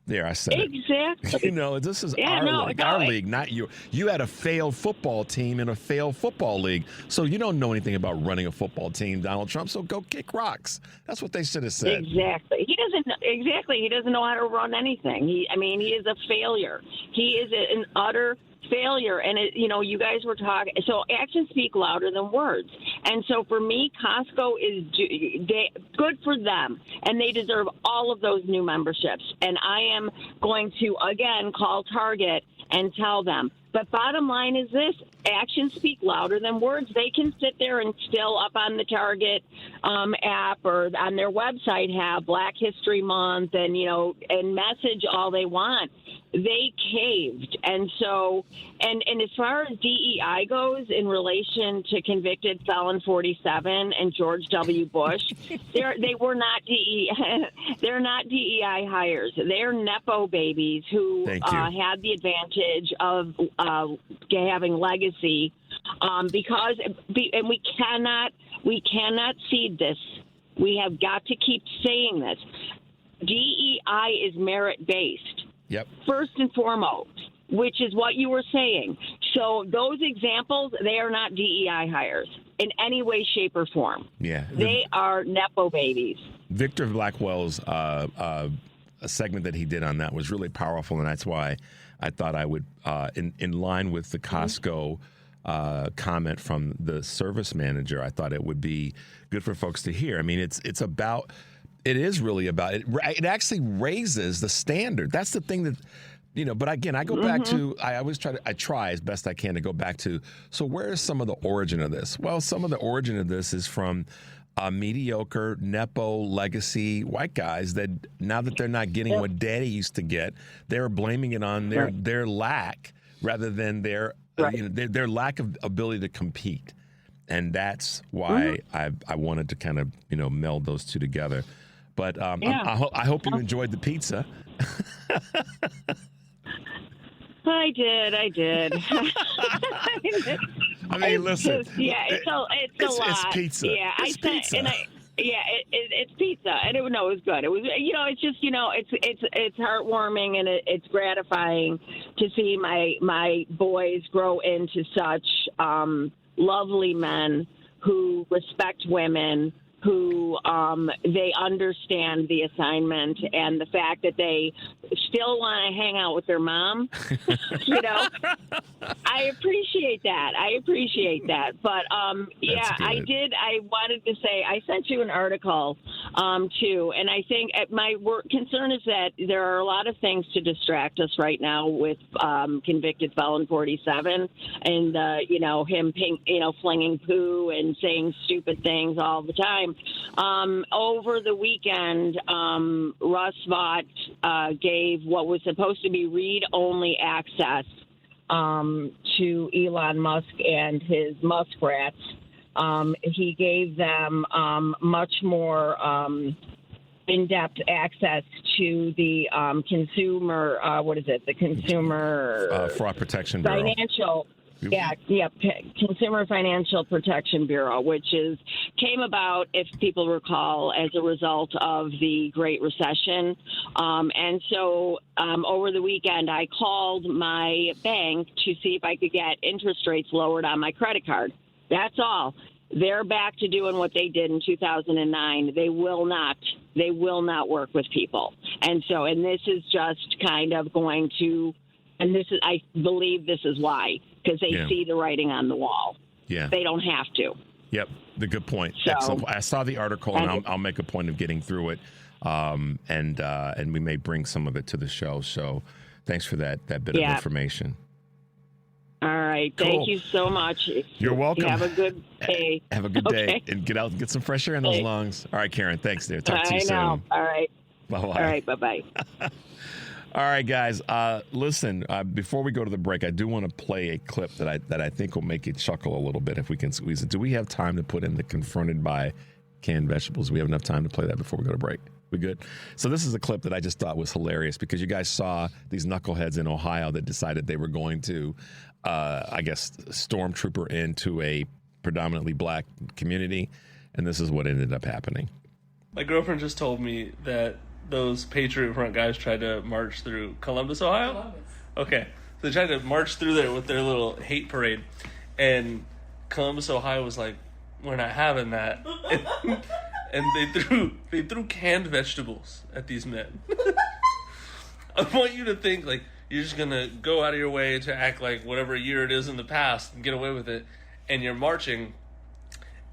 There, I said
exactly.
it. This is our league, not you. You had a failed football team in a failed football league, so you don't know anything about running a football team, Donald Trump. So go kick rocks. That's what they should have said.
Exactly. He doesn't. Exactly. He doesn't know how to run anything. He is a failure. He is an utter failure. And you guys were talking. So actions speak louder than words. And so for me, Costco is good for them, and they deserve all of those new memberships. And I am going to again call Target and tell them. But bottom line is this: actions speak louder than words. They can sit there and still up on the Target app or on their website have Black History Month and and message all they want. They caved. And so, and as far as DEI goes in relation to convicted felon 47 and George W. Bush, they were not they're not DEI hires. They're Nepo babies who had the advantage of having legacy and we cannot cede this. We have got to keep saying this. DEI is merit-based.
Yep.
First and foremost, which is what you were saying. So those examples, they are not DEI hires in any way, shape, or form.
Yeah.
They are Nepo babies.
Victor Blackwell's a segment that he did on that was really powerful, and that's why I thought I would, in line with the Costco comment from the service manager, I thought it would be good for folks to hear. I mean, it is really about it. It actually raises the standard. That's the thing that, but again, I go back to, I try as best I can to go back to, so where is some of the origin of this? Well, some of the origin of this is from mediocre, Nepo, legacy white guys that now that they're not getting what daddy used to get, they're blaming it on their lack rather than their lack of ability to compete. And that's why I wanted to kind of, meld those two together. But I hope you enjoyed the pizza.
I did.
I mean, listen.
It's a lot.
It's pizza.
Yeah,
it's pizza.
It's pizza, and it was good. It was, it's just, it's heartwarming and it's gratifying to see my boys grow into such lovely men who respect women, who they understand the assignment and the fact that they still want to hang out with their mom. I appreciate that. But I wanted to say, I sent you an article too, and I think my concern is that there are a lot of things to distract us right now with convicted felon 47 and him flinging poo and saying stupid things all the time. Over the weekend, Russ Vought gave what was supposed to be read-only access to Elon Musk and his muskrats. He gave them much more in-depth access to the consumer, the Consumer
Fraud Protection Bureau.
Financial. Consumer Financial Protection Bureau, which came about, if people recall, as a result of the Great Recession. And so over the weekend, I called my bank to see if I could get interest rates lowered on my credit card. That's all. They're back to doing what they did in 2009. They will not work with people. And this is just kind of going to, and this is, I believe this is why. Because they see the writing on the wall. Yeah. They don't have to.
Yep. The good point. So, excellent. I saw the article, and I'll make a point of getting through it. And we may bring some of it to the show. So thanks for that bit of information.
All right. Cool. Thank you so much.
You're welcome.
Have a good day.
Have a good day. And get out and get some fresh air in those lungs. All right, Karen. Thanks, dear. Talk to you soon.
All right.
Bye-bye.
All right. Bye-bye.
All right, guys. Listen, before we go to the break, I do want to play a clip that I think will make you chuckle a little bit if we can squeeze it. Do we have time to put in the confronted by canned vegetables? Do we have enough time to play that before we go to break? We good? So this is a clip that I just thought was hilarious because you guys saw these knuckleheads in Ohio that decided they were going to, stormtrooper into a predominantly black community, and this is what ended up happening.
My girlfriend just told me that those Patriot Front guys tried to march through Columbus, Ohio? Okay. So they tried to march through there with their little hate parade. And Columbus, Ohio was like, we're not having that. And they threw canned vegetables at these men. I want you to think like you're just going to go out of your way to act like whatever year it is in the past and get away with it. And you're marching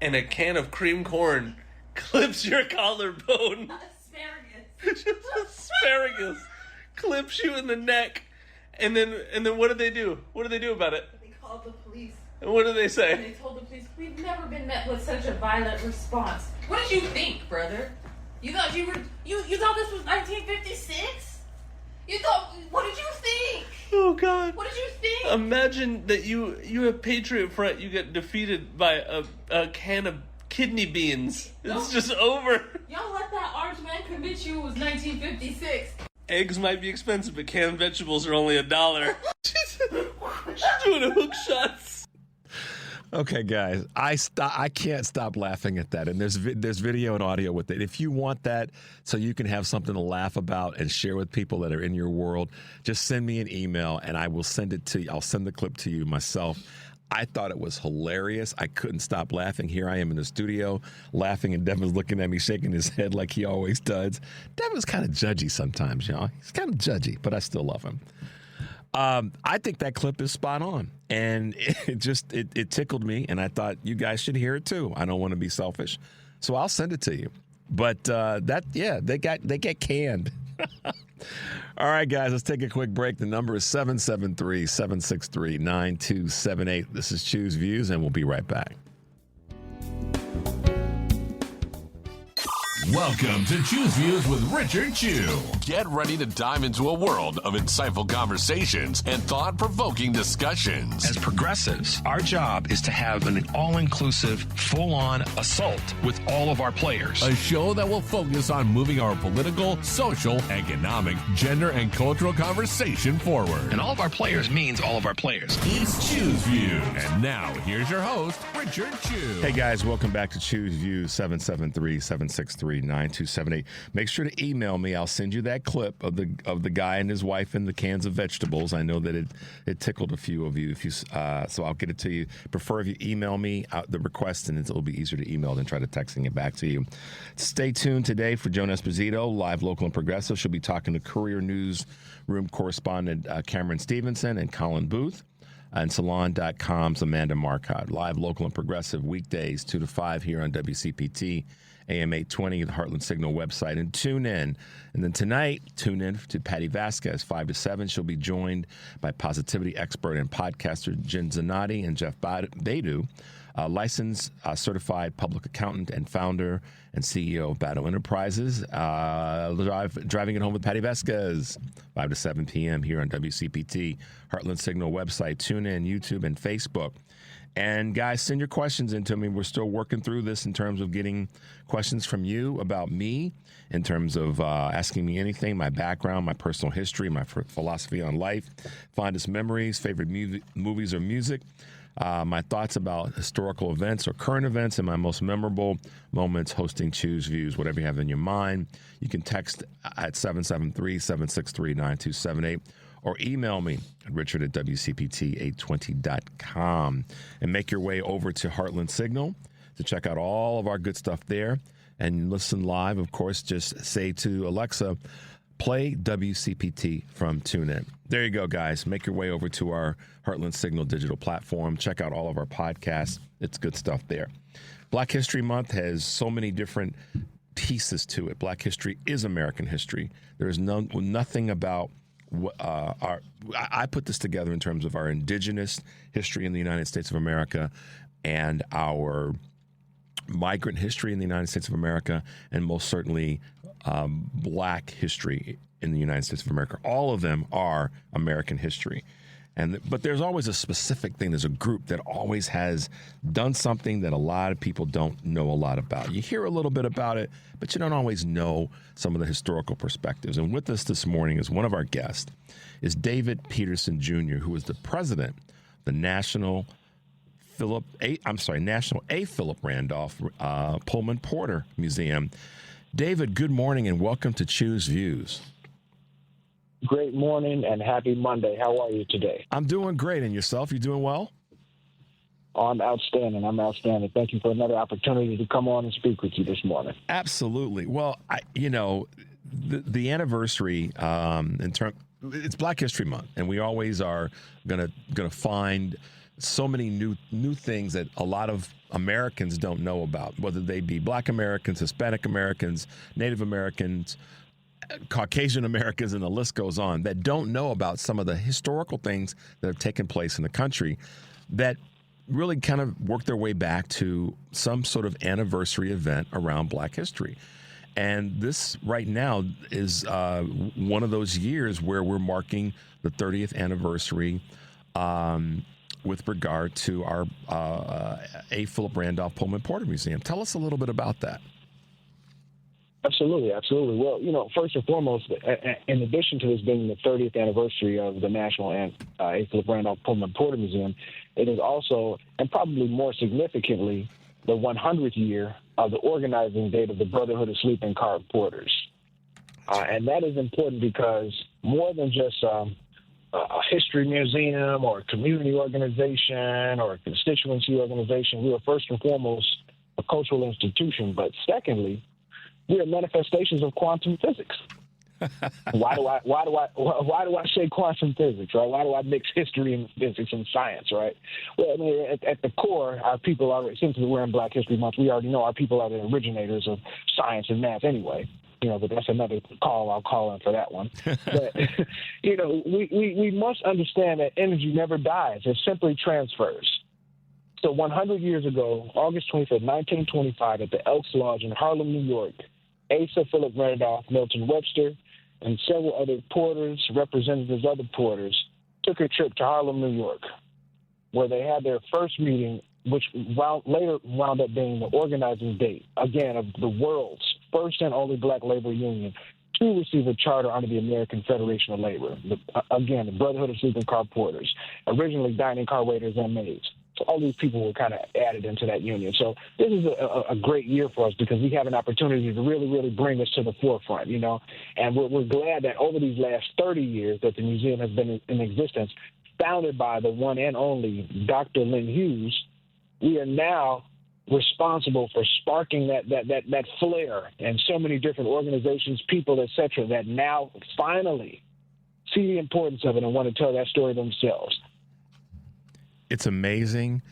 and a can of cream corn clips your collarbone. Just asparagus clips you in the neck, and then what did they do? What did they do about it?
They called the police.
And what did they say?
And they told the police, we've never been met with such a violent response. What did you think, brother? You thought you thought this was 1956? What did you think?
Oh God!
What did you think?
Imagine that you have Patriot Front, you get defeated by a can of kidney beans. It's just over.
Y'all let that orange man convince you it was 1956.
Eggs might be expensive, but canned vegetables are only $1. She's doing hook shots.
Okay, guys, I can't stop laughing at that. And there's video and audio with it. If you want that so you can have something to laugh about and share with people that are in your world, just send me an email and I will send it to you. I'll send the clip to you myself. I thought it was hilarious. I couldn't stop laughing. Here I am in the studio laughing, and Devin's looking at me, shaking his head like he always does. Devin's kind of judgy sometimes, y'all. He's kind of judgy, but I still love him. I think that clip is spot on, and it tickled me, and I thought you guys should hear it too. I don't want to be selfish, so I'll send it to you. But they get canned. All right, guys, let's take a quick break. The number is 773-763-9278. This is Choose Views, and we'll be right back.
Welcome to Choose Views with Richard Chew.
Get ready to dive into a world of insightful conversations and thought-provoking discussions.
As progressives, our job is to have an all-inclusive, full-on assault with all of our players.
A show that will focus on moving our political, social, economic, gender, and cultural conversation forward.
And all of our players means all of our players.
It's Choose Views. And now, here's your host, Richard Chew.
Hey guys, welcome back to Choose Views, 773-763-9278. Make sure to email me. I'll send you that clip of the guy and his wife and the cans of vegetables. I know that it tickled a few of you. So I'll get it to you. Prefer if you email me the request, and it'll be easier to email than try to texting it back to you. Stay tuned today for Joan Esposito, live, local, and progressive. She'll be talking to Courier Newsroom correspondent Cameron Stevenson and Colin Booth. And Salon.com's Amanda Marcotte. Live, local, and progressive weekdays 2 to 5 here on WCPT, AM 820, the Heartland Signal website. And tune in. And then tonight, tune in to Patty Vasquez, 5 to 7. She'll be joined by positivity expert and podcaster Jen Zanotti and Jeff Badu, licensed certified public accountant and founder and CEO of Badu Enterprises. Driving it home with Patty Vasquez, 5 to 7 p.m. here on WCPT, Heartland Signal website. Tune in, YouTube, and Facebook. And guys, send your questions in to me. We're still working through this in terms of getting questions from you about me, in terms of asking me anything, my background, my personal history, my philosophy on life, fondest memories, favorite movies or music, my thoughts about historical events or current events, and my most memorable moments hosting Choose Views, whatever you have in your mind. You can text at 773-763-9278 or email me at richard@wcpt820.com and make your way over to Heartland Signal to check out all of our good stuff there and listen live. Of course, just say to Alexa, play WCPT from TuneIn. There you go, guys. Make your way over to our Heartland Signal digital platform. Check out all of our podcasts. It's good stuff there. Black History Month has so many different pieces to it. Black history is American history. There is nothing about I put this together in terms of our indigenous history in the United States of America and our migrant history in the United States of America, and most certainly black history in the United States of America. All of them are American history. But there's always a specific thing. There's a group that always has done something that a lot of people don't know a lot about. You hear a little bit about it, but you don't always know some of the historical perspectives. And with us this morning is one of our guests, is David Peterson Jr., who is the president of the National A. Philip Randolph Pullman Porter Museum. David, good morning and welcome to Choose Views.
Great morning and happy Monday. How are you today?
I'm doing great. And yourself? You doing well?
I'm outstanding. Thank you for another opportunity to come on and speak with you this morning.
Absolutely. Well, the anniversary it's Black History Month, and we always are gonna find so many new things that a lot of Americans don't know about, whether they be Black Americans, Hispanic Americans, Native Americans, Caucasian Americans, and the list goes on, that don't know about some of the historical things that have taken place in the country that really kind of work their way back to some sort of anniversary event around Black history. And this right now is one of those years where we're marking the 30th anniversary with regard to our A. Philip Randolph Pullman Porter Museum. Tell us a little bit about that.
Absolutely. Well, first and foremost, in addition to this being the 30th anniversary of the National A. Philip Randolph Pullman Porter Museum, it is also, and probably more significantly, the 100th year of the organizing date of the Brotherhood of Sleeping Car Porters. And that is important because more than just a history museum or a community organization or a constituency organization, we are first and foremost a cultural institution. But secondly, we are manifestations of quantum physics. Why do I say quantum physics, right? Why do I mix history and physics and science, right? Well, I mean, at the core, our people are, since we're in Black History Month, we already know our people are the originators of science and math anyway. But that's another call. I'll call in for that one. But, we must understand that energy never dies. It simply transfers. So 100 years ago, August 25th, 1925, at the Elks Lodge in Harlem, New York, Asa, Philip Randolph, Milton Webster, and several other porters, representatives of the porters, took a trip to Harlem, New York, where they had their first meeting, which later wound up being the organizing date, again, of the world's first and only black labor union to receive a charter under the American Federation of Labor. Again, the Brotherhood of Sleeping Car Porters, originally dining car waiters and maids. So all these people were kind of added into that union. So this is a great year for us because we have an opportunity to really, really bring us to the forefront, you know. And we're glad that over these last 30 years that the museum has been in existence, founded by the one and only Dr. Lynn Hughes, we are now responsible for sparking that flare and so many different organizations, people, et cetera, that now finally see the importance of it and want to tell that story themselves.
It's amazing,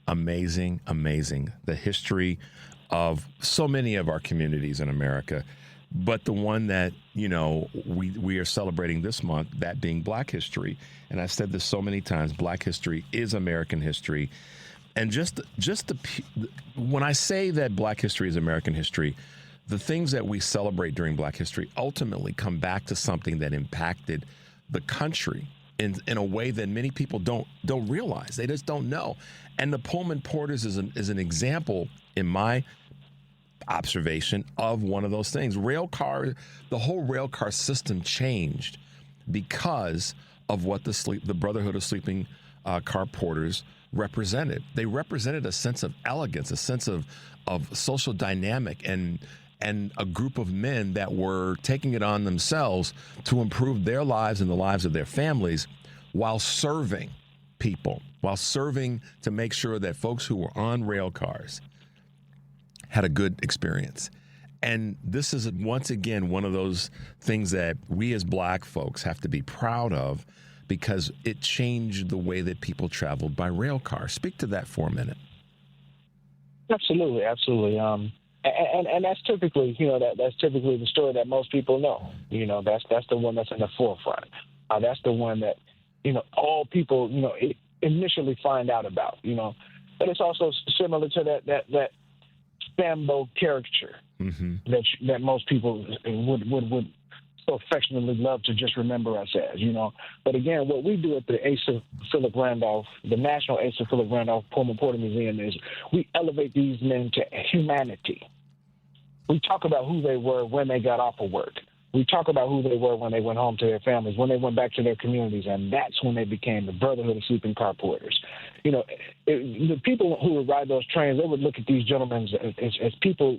amazing, amazing, the history of so many of our communities in America. But the one that, you know, we are celebrating this month, that being Black history. And I've said this so many times, Black history is American history. And when I say that Black history is American history, the things that we celebrate during Black history ultimately come back to something that impacted the country in a way that many people don't realize. They just don't know. And the Pullman Porters is an example, in my observation, of one of those things. The whole rail car system changed because of what the Brotherhood of Sleeping Car Porters represented. They represented a sense of elegance, a sense of social dynamic, and a group of men that were taking it on themselves to improve their lives and the lives of their families while serving people, while serving to make sure that folks who were on rail cars had a good experience. And this is, once again, one of those things that we as Black folks have to be proud of because it changed the way that people traveled by rail car. Speak to that for a minute.
Absolutely. And that's typically, you know, that's typically the story that most people know. You know, that's the one that's in the forefront. That's the one that, you know, all people, you know, initially find out about. You know, but it's also similar to that Sambo caricature that most people would so affectionately love to just remember us as. You know, but again, what we do at the Asa Philip Randolph, the National Asa Philip Randolph Pullman Porter Museum, is we elevate these men to humanity. We talk about who they were when they got off of work. We talk about who they were when they went home to their families, when they went back to their communities, and that's when they became the Brotherhood of Sleeping Car Porters. You know, the people who would ride those trains, they would look at these gentlemen as people,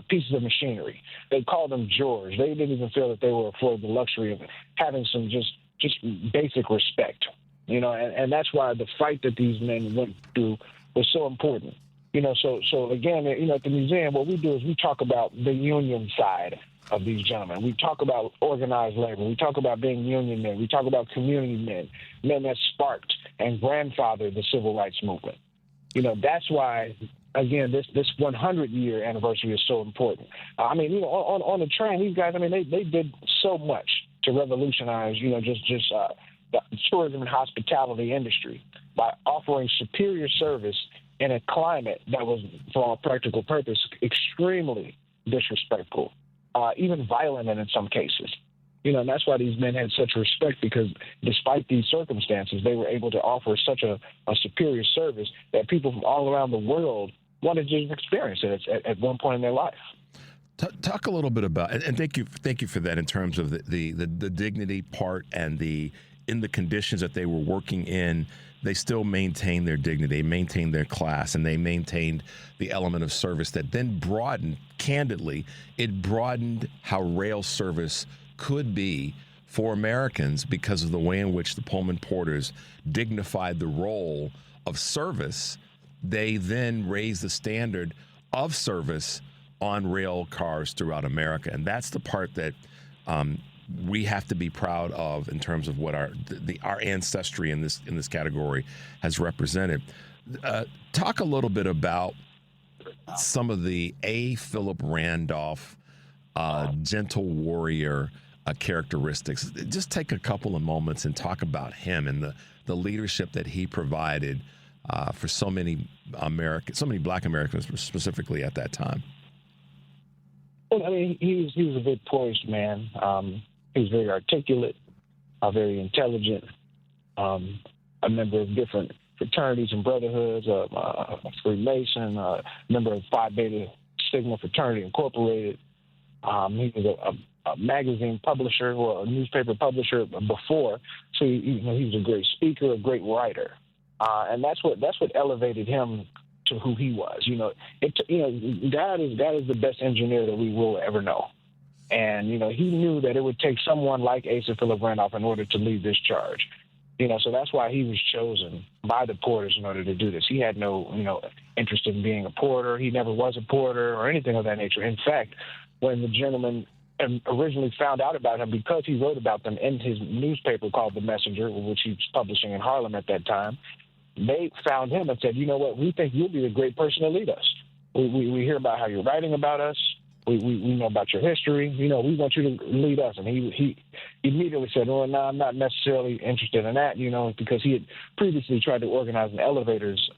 pieces of machinery. They called them George. They didn't even feel that they were afforded the luxury of having some just basic respect. You know, and that's why the fight that these men went through was so important. You know, so again, you know, at the museum, what we do is we talk about the union side of these gentlemen. We talk about organized labor. We talk about being union men. We talk about community men that sparked and grandfathered the civil rights movement. You know, that's why, again, this 100-year anniversary is so important. I mean, you know, on the train, these guys, I mean, they did so much to revolutionize, you know, just the tourism and hospitality industry by offering superior service in a climate that was, for all practical purpose, extremely disrespectful, even violent in some cases. You know, and that's why these men had such respect, because despite these circumstances, they were able to offer such a superior service that people from all around the world wanted to experience it at one point in their life.
Talk a little bit about, and thank you for that, in terms of the dignity part and in the conditions that they were working in. They still maintained their dignity, they maintained their class, and they maintained the element of service that then broadened, candidly, it broadened how rail service could be for Americans because of the way in which the Pullman Porters dignified the role of service. They then raised the standard of service on rail cars throughout America. And that's the part that we have to be proud of in terms of what our ancestry in this category has represented. Talk a little bit about some of the Philip Randolph gentle warrior characteristics. Just take a couple of moments and talk about him and the leadership that he provided for so many Black Americans specifically at that time.
Well, I mean, he was a very poised man. He was very articulate, very intelligent, a member of different fraternities and brotherhoods, a Freemason, a member of Phi Beta Sigma Fraternity Incorporated. He was a magazine publisher or a newspaper publisher before, so he was a great speaker, a great writer, and that's what elevated him to who he was. God is the best engineer that we will ever know, and he knew that it would take someone like Asa Philip Randolph in order to lead this charge. So that's why he was chosen by the Porters in order to do this. He had no, interest in being a porter. He never was a porter or anything of that nature. In fact, when the gentleman originally found out about him, because he wrote about them in his newspaper called The Messenger, which he was publishing in Harlem at that time, they found him and said, you know what, we think you'll be a great person to lead us. We hear about how you're writing about us. We know about your history. We want you to lead us. And he immediately said, oh, no, I'm not necessarily interested in that, because he had previously tried to organize an elevators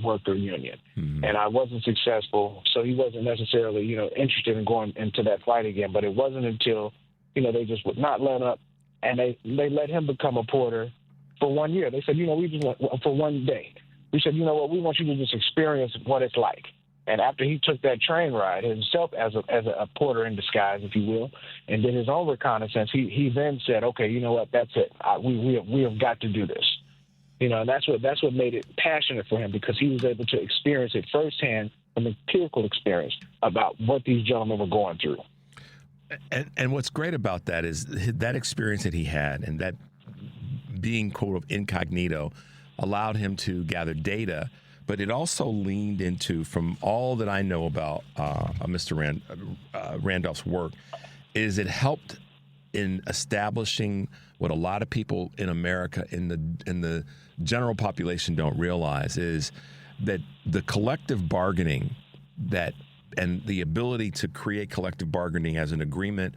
worker union. Mm-hmm. And I wasn't successful. So he wasn't necessarily, interested in going into that fight again. But it wasn't until, they just would not let up. And they let him become a porter for 1 year. They said, we just want for one day. We said, we want you to just experience what it's like. And after he took that train ride himself as a porter in disguise, if you will, and did his own reconnaissance, he then said, okay, you know what, that's it. We have got to do this. And that's what made it passionate for him, because he was able to experience it firsthand, an empirical experience about what these gentlemen were going through.
And what's great about that is that experience that he had, and that being, quote, incognito, allowed him to gather data. But it also leaned into, from all that I know about Mr. Randolph's work, is it helped in establishing what a lot of people in America, in the general population, don't realize, is that the collective bargaining and the ability to create collective bargaining as an agreement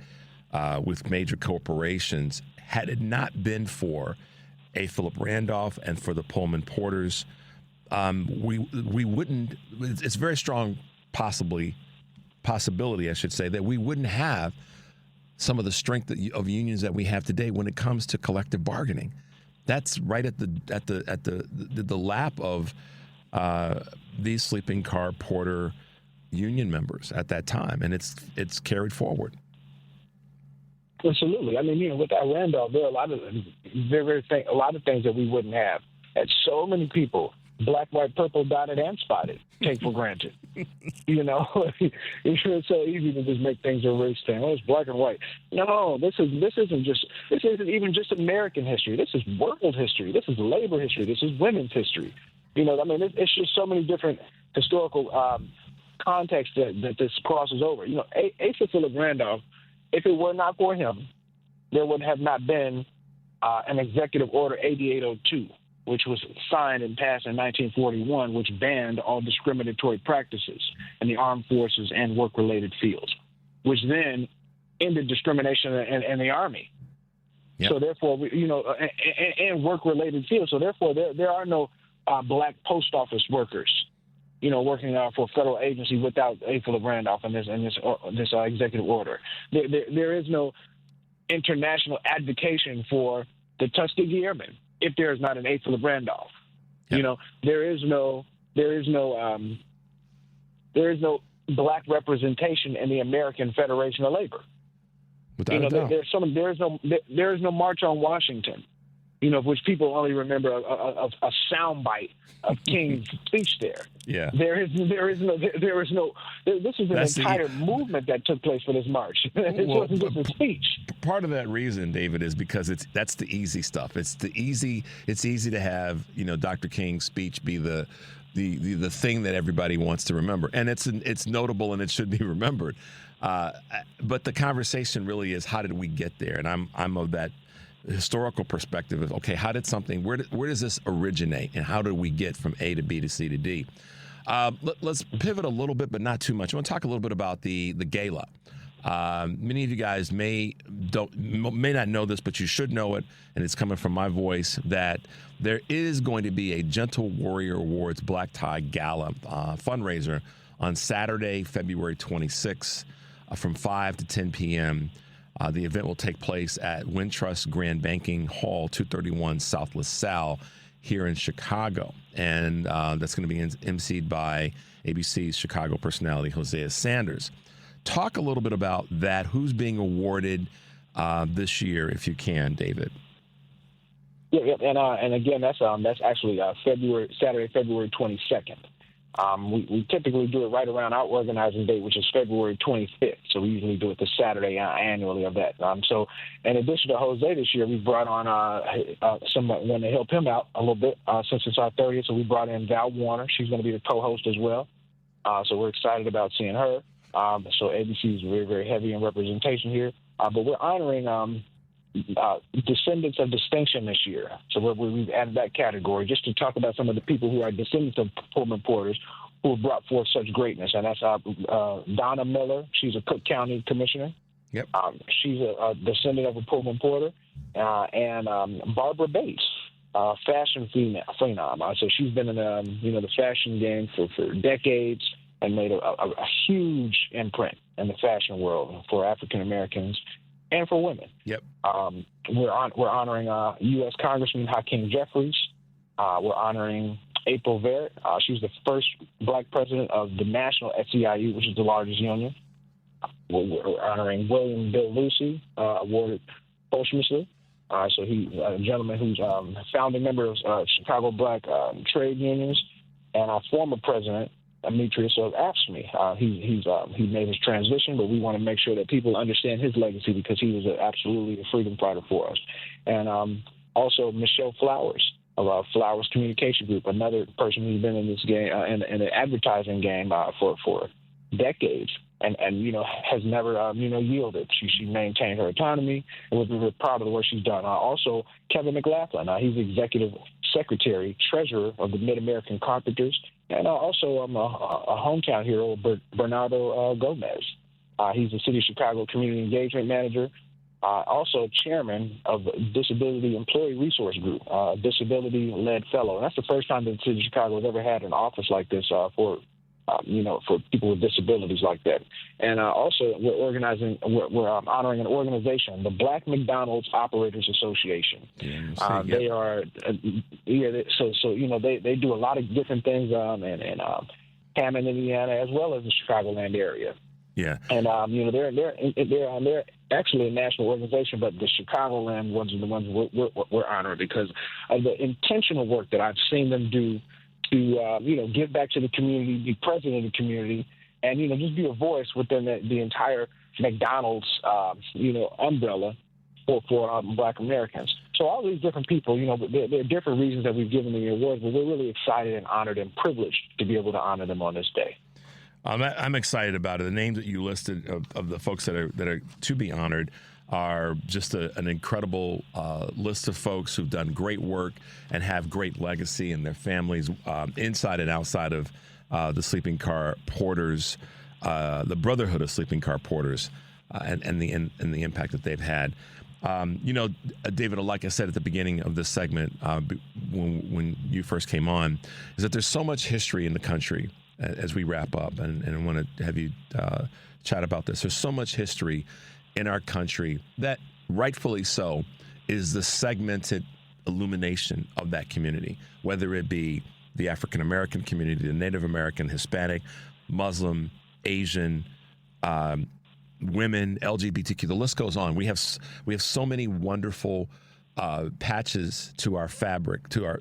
with major corporations, had it not been for A. Philip Randolph and for the Pullman Porters, we wouldn't. It's a very strong possibility, I should say, that we wouldn't have some of the strength of unions that we have today when it comes to collective bargaining. That's right at the lap of these sleeping car porter union members at that time, and it's carried forward.
Absolutely. I mean, without Randolph, there are a lot of things that we wouldn't have. And so many people, black, white, purple, dotted, and spotted, take for granted. It's so easy to just make things a race thing. Oh, it's black and white. No, this isn't even just American history. This is world history. This is labor history. This is women's history. It's just so many different historical contexts that this crosses over. Asa Philip Randolph, if it were not for him, there would have not been an Executive Order 8802. Which was signed and passed in 1941, which banned all discriminatory practices in the armed forces and work-related fields, which then ended discrimination in the Army. Yep. So therefore, and work-related fields. So therefore, there are no black post office workers, working for a federal agency without A. Philip Randolph and this executive order. There is no international advocacy for the Tuskegee Airmen if there is not an A. Philip Randolph. Yep. There is no black representation in the American Federation of Labor.
Without a doubt.
There is no March on Washington, which people only remember a soundbite of King's speech there.
Yeah.
This is an entire movement that took place for this march. It wasn't just a speech.
Part of that reason, David, is because that's the easy stuff. It's easy to have, Dr. King's speech be the thing that everybody wants to remember. And it's notable and it should be remembered. But the conversation really is, how did we get there? And I'm of that historical perspective of, okay, where does this originate, and how did we get from A to B to C to D? Let's pivot a little bit, but not too much. I want to talk a little bit about the gala. Many of you guys may not know this, but you should know it, and it's coming from my voice, that there is going to be a Gentle Warrior Awards Black Tie Gala fundraiser on Saturday, February 26th. from 5 to 10 p.m. The event will take place at Wintrust Grand Banking Hall, 231 South LaSalle, here in Chicago. And that's going to be emceed by ABC's Chicago personality, Hosea Sanders. Talk a little bit about that. Who's being awarded this year, if you can, David?
Yeah, and again, that's actually Saturday, February 22nd. We typically do it right around our organizing date, which is February 25th. So we usually do it the Saturday annually of that. So in addition to Jose this year, we brought on someone to help him out a little bit since it's our 30th. So we brought in Val Warner. She's going to be the co-host as well. So we're excited about seeing her. So ABC is very, very heavy in representation here. But we're honoring descendants of distinction this year. So we've added that category just to talk about some of the people who are descendants of Pullman porters who have brought forth such greatness. And that's Donna Miller. She's a Cook County commissioner.
Yep.
She's a descendant of a Pullman porter. And Barbara Bates, fashion phenom. So she's been in the fashion game for decades and made a huge imprint in the fashion world for African Americans and for women.
Yep.
We're honoring U.S. Congressman Hakeem Jeffries. We're honoring April Verrett. She's the first black president of the National SEIU, which is the largest union. We're honoring William Bill Lucy, awarded posthumously. So he's a gentleman who's a founding member of Chicago Black Trade Unions and our former president, Demetrius of AFSCME. He made his transition, but we want to make sure that people understand his legacy because he was absolutely a freedom fighter for us. And also Michelle Flowers of our Flowers Communication Group, another person who's been in this game, in the advertising game for decades, and has never yielded. She maintained her autonomy, and we're proud of the work she's done. Also Kevin McLaughlin, he's executive secretary, treasurer of the Mid-American Carpenters, and also I'm a hometown hero, Bernardo Gomez. He's the City of Chicago Community Engagement Manager, also chairman of Disability Employee Resource Group, disability-led fellow. And that's the first time that the City of Chicago has ever had an office like this for people with disabilities like that. And also we're honoring an organization, the Black McDonald's Operators Association. They are, they do a lot of different things in Hammond, Indiana, as well as the Chicagoland area.
Yeah.
And, they're actually a national organization, but the Chicagoland ones are the ones we're honoring because of the intentional work that I've seen them do to, give back to the community, be present in the community, and, just be a voice within the entire McDonald's, umbrella for Black Americans. So all these different people, there are different reasons that we've given them the awards, but we're really excited and honored and privileged to be able to honor them on this day.
I'm excited about it. The names that you listed of the folks that are to be honored are just an incredible list of folks who've done great work and have great legacy in their families inside and outside of the sleeping car porters, the Brotherhood of Sleeping Car Porters, and the impact that they've had. David, like I said at the beginning of this segment, when you first came on, is that there's so much history in the country as we wrap up, and I want to have you chat about this. There's so much history in our country that, rightfully so, is the segmented illumination of that community, whether it be the African American community, the Native American, Hispanic, Muslim, Asian, women, LGBTQ. The list goes on. We have so many wonderful patches to our fabric, to our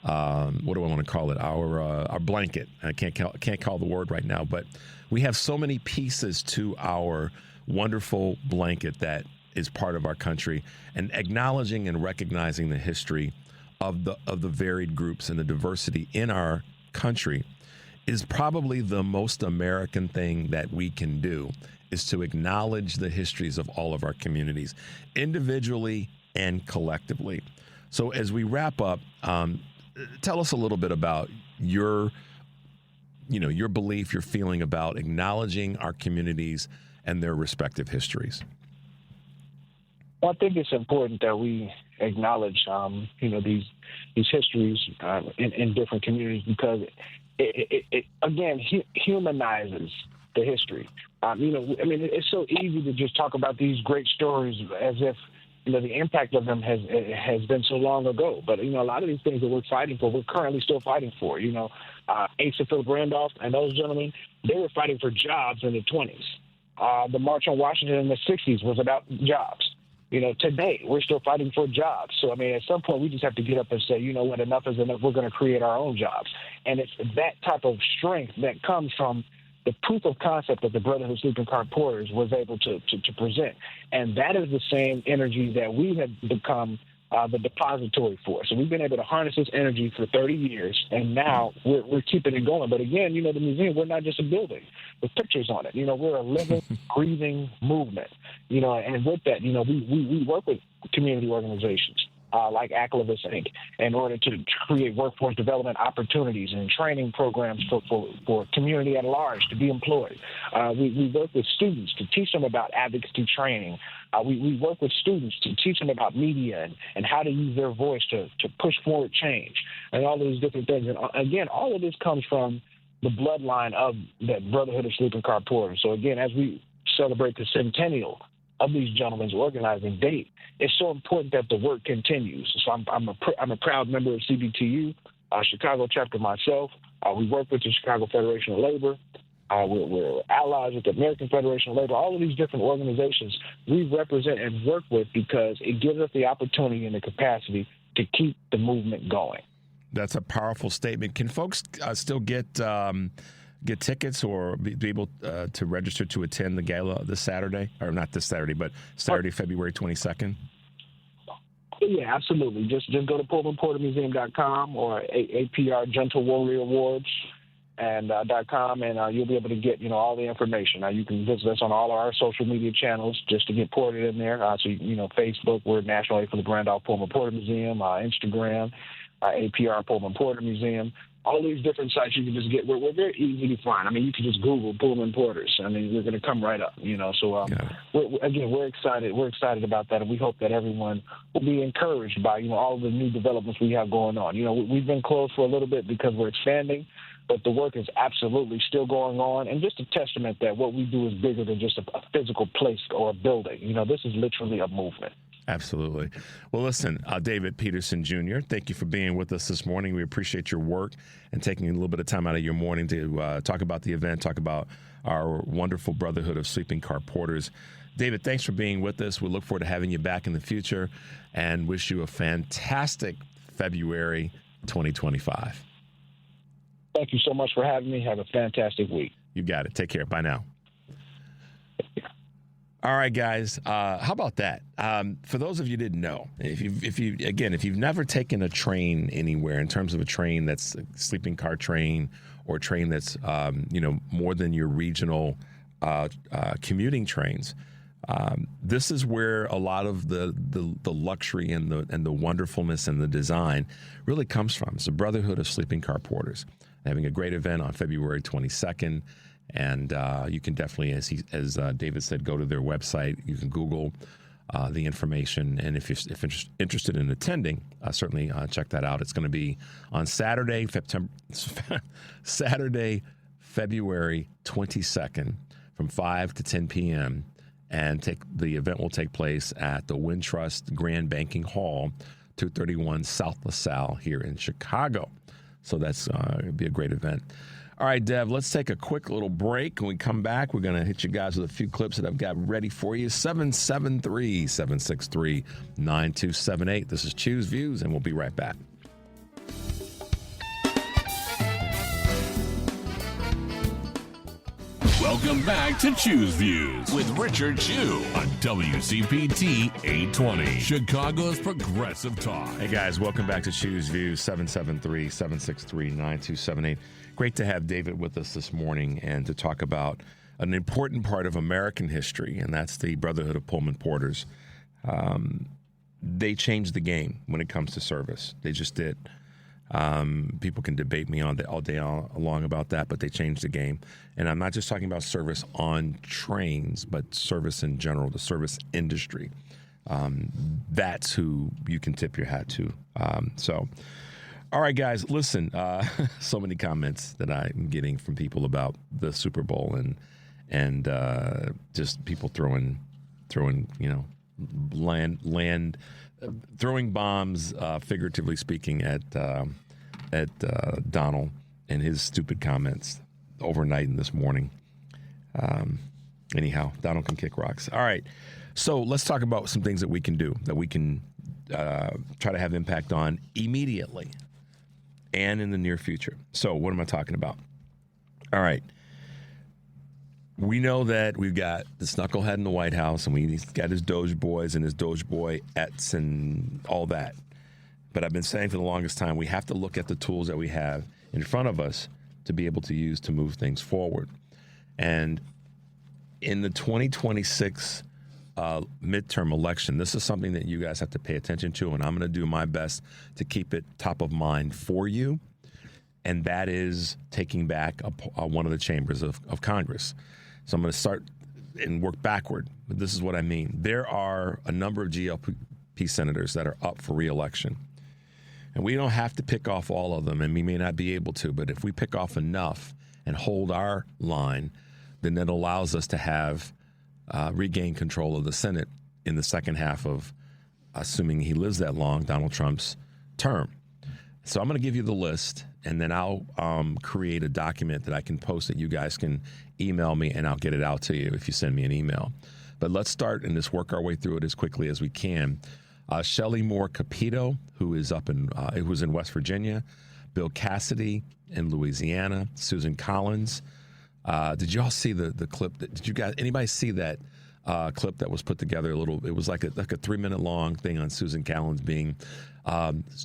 what do I want to call it? Our blanket. I can't call the word right now, but we have so many pieces to our wonderful blanket that is part of our country, and acknowledging and recognizing the history of the varied groups and the diversity in our country is probably the most American thing that we can do, is to acknowledge the histories of all of our communities, individually and collectively. So as we wrap up, tell us a little bit about your belief, your feeling about acknowledging our communities and their respective histories.
Well, I think it's important that we acknowledge, these histories in different communities because it again humanizes the history. It's so easy to just talk about these great stories as if, the impact of them has been so long ago. But, a lot of these things that we're fighting for, we're currently still fighting for. Asa Philip Randolph and those gentlemen, they were fighting for jobs in the 20s. The March on Washington in the 60s was about jobs. Today we're still fighting for jobs. So, at some point we just have to get up and say, enough is enough. We're going to create our own jobs. And it's that type of strength that comes from the proof of concept that the Brotherhood of Sleeping Car Porters was able to present. And that is the same energy that we have become the depository for. So we've been able to harness this energy for 30 years, and now we're keeping it going. But again, the museum, we're not just a building with pictures on it. We're a living, breathing movement. And with that, we work with community organizations like Activists Inc. in order to create workforce development opportunities and training programs for community at large to be employed. We work with students to teach them about advocacy training. We work with students to teach them about media and how to use their voice to push forward change and all those different things. And again, all of this comes from the bloodline of the Brotherhood of Sleeping Car Porters. So again, as we celebrate the centennial of these gentlemen's organizing date, it's so important that the work continues. So I'm a proud member of CBTU, Chicago chapter myself. We work with the Chicago Federation of Labor. We're allies with the American Federation of Labor. All of these different organizations we represent and work with because it gives us the opportunity and the capacity to keep the movement going.
That's a powerful statement. Can folks still get tickets or be able to register to attend the gala this Saturday? Or not this Saturday, but Saturday, February 22nd?
Yeah, absolutely. Just go to PullmanPorterMuseum.com or APR Gentle Warrior Awards and .com, and you'll be able to get all the information. You can visit us on all our social media channels just to get ported in there. Facebook, we're National Aid for the Randolph Pullman Porter Museum, Instagram, APR Pullman Porter Museum. All these different sites you can just get. We're very easy to find. You can just Google Pullman Porters. We're going to come right up. So we're excited. We're excited about that, and we hope that everyone will be encouraged by all of the new developments we have going on. We've been closed for a little bit because we're expanding, but the work is absolutely still going on, and just a testament that what we do is bigger than just a physical place or a building. This is literally a movement.
Absolutely. Well, listen, David Peterson, Jr., thank you for being with us this morning. We appreciate your work and taking a little bit of time out of your morning to talk about the event, talk about our wonderful Brotherhood of Sleeping Car Porters. David, thanks for being with us. We look forward to having you back in the future and wish you a fantastic February 2025.
Thank you so much for having me. Have a fantastic week.
You got it. Take care. Bye now. All right, guys. How about that? For those of you who didn't know, if you've never taken a train anywhere in terms of a train that's a sleeping car train or a train that's more than your regional commuting trains, this is where a lot of the luxury and the wonderfulness and the design really comes from. It's the Brotherhood of Sleeping Car Porters having a great event on February 22nd. And you can definitely, as David said, go to their website. You can Google the information. And if you're interested in attending, certainly check that out. It's going to be on Saturday, February 22nd from 5 to 10 p.m. And the event will take place at the Wintrust Grand Banking Hall, 231 South LaSalle here in Chicago. So that's going to be a great event. All right, Dev, let's take a quick little break. When we come back, we're going to hit you guys with a few clips that I've got ready for you. 773-763-9278. This is Choose Views, and we'll be right back.
Welcome back to Choose Views
with Richard Chu
on WCPT 820, Chicago's Progressive Talk.
Hey, guys, welcome back to Choose Views, 773-763-9278. Great to have David with us this morning and to talk about an important part of American history, and that's the Brotherhood of Pullman Porters. They changed the game when it comes to service. They just did. People can debate me all day long about that, but they changed the game. And I'm not just talking about service on trains, but service in general, the service industry. That's who you can tip your hat to. All right, guys, listen, so many comments that I'm getting from people about the Super Bowl and just people throwing, throwing bombs, figuratively speaking, at Donald and his stupid comments overnight and this morning. Anyhow, Donald can kick rocks. All right, so let's talk about some things that we can do, that we can try to have impact on immediately and in the near future. So what am I talking about? All right. We know that we've got the Snucklehead in the White House, and he's got his Doge boys and his Doge boy-ettes and all that. But I've been saying for the longest time, we have to look at the tools that we have in front of us to be able to use to move things forward. And in the 2026 midterm election, this is something that you guys have to pay attention to, and I'm going to do my best to keep it top of mind for you, and that is taking back one of the chambers of Congress. So I'm going to start and work backward, but this is what I mean. There are a number of GOP senators that are up for re-election, and we don't have to pick off all of them, and we may not be able to, but if we pick off enough and hold our line, then that allows us to have regain control of the Senate in the second half of, assuming he lives that long, Donald Trump's term. So I'm going to give you the list, and then I'll create a document that I can post that you guys can email me, and I'll get it out to you if you send me an email. But let's start and just work our way through it as quickly as we can. Shelley Moore Capito, who is who's in West Virginia, Bill Cassidy in Louisiana, Susan Collins. Did you all see the clip? Did you guys, anybody see that clip that was put together? It was like a 3-minute long thing on Susan Collins being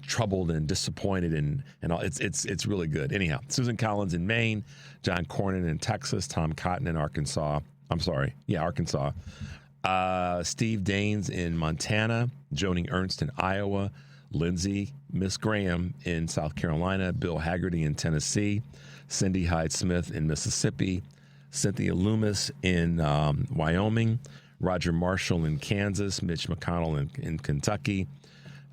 troubled and disappointed and all. It's really good. Anyhow, Susan Collins in Maine, John Cornyn in Texas, Tom Cotton in Arkansas. Arkansas. Steve Daines in Montana, Joni Ernst in Iowa, Lindsey Miss Graham in South Carolina, Bill Haggerty in Tennessee, Cindy Hyde-Smith in Mississippi, Cynthia Loomis in Wyoming, Roger Marshall in Kansas, Mitch McConnell in Kentucky,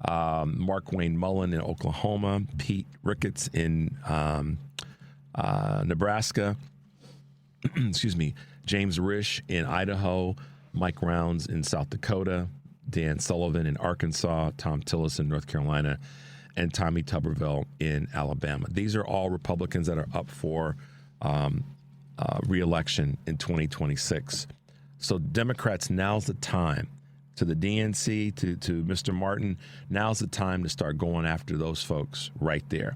Mark Wayne Mullen in Oklahoma, Pete Ricketts in Nebraska, excuse me, James Risch in Idaho, Mike Rounds in South Dakota, Dan Sullivan in Arkansas, Tom Tillis in North Carolina, and Tommy Tuberville in Alabama. These are all Republicans that are up for re-election in 2026. So Democrats, now's the time. To the DNC, to Mr. Martin, now's the time to start going after those folks right there.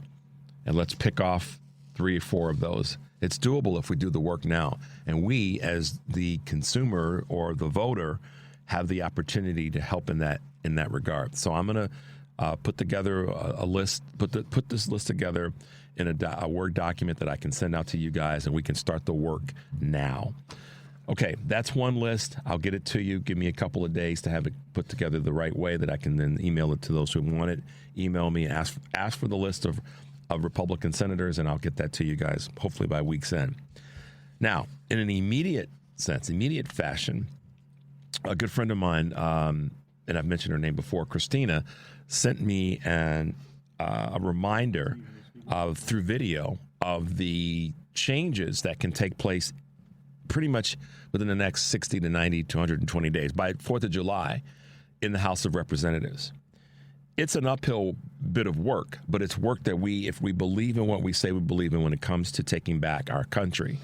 And let's pick off 3 or 4 of those. It's doable if we do the work now. And we, as the consumer or the voter, have the opportunity to help in that regard. So I'm going to put together a list, put this list together in a Word document that I can send out to you guys, and we can start the work now. Okay, that's one list. I'll get it to you. Give me a couple of days to have it put together the right way that I can then email it to those who want it. Email me, ask for the list of Republican senators, and I'll get that to you guys hopefully by week's end. Now, in an immediate fashion, a good friend of mine, and I've mentioned her name before, Christina, sent me a reminder through video of the changes that can take place pretty much within the next 60 to 90 to 120 days, by 4th of July, in the House of Representatives. It's an uphill bit of work, but it's work that if we believe in what we say we believe in when it comes to taking back our country,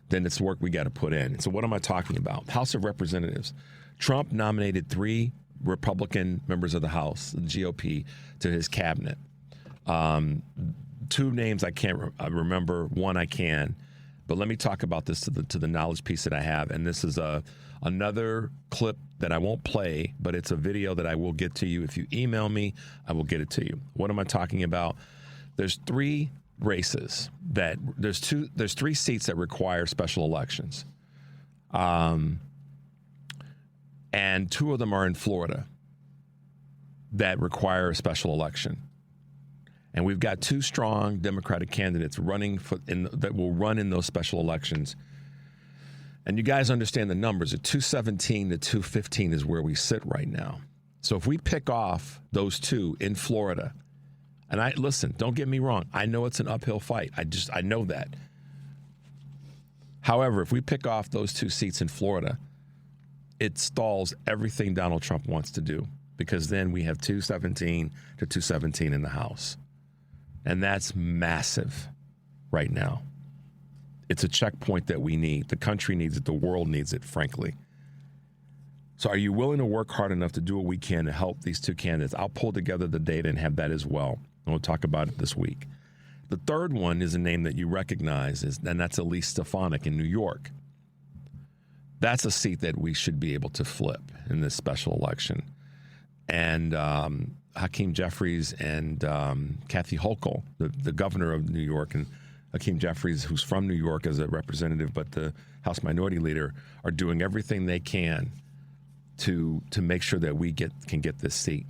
then it's work we got to put in. So what am I talking about? House of Representatives. Trump nominated 3 Republican members of the House, the GOP, to his cabinet. 2 names I can't remember. 1 I can. But let me talk about this to the knowledge piece that I have. And this is another clip that I won't play, but it's a video that I will get to you. If you email me, I will get it to you. What am I talking about? There's 3 races there's 3 seats that require special elections. And 2 of them are in Florida that require a special election. And we've got 2 strong Democratic candidates running that will run in those special elections. And you guys understand the numbers. At 217 to 215 is where we sit right now. So if we pick off those 2 in Florida, and listen, don't get me wrong, I know it's an uphill fight. I know that. However, if we pick off those 2 seats in Florida, it stalls everything Donald Trump wants to do, because then we have 217 to 217 in the House. And that's massive right now. It's a checkpoint that we need. The country needs it. The world needs it, frankly. So are you willing to work hard enough to do what we can to help these 2 candidates? I'll pull together the data and have that as well. And we'll talk about it this week. The third one is a name that you recognize, and that's Elise Stefanik in New York. That's a seat that we should be able to flip in this special election. And Hakeem Jeffries and Kathy Hochul, the governor of New York, and Hakeem Jeffries, who's from New York as a representative, but the House Minority Leader, are doing everything they can to make sure that we can get this seat.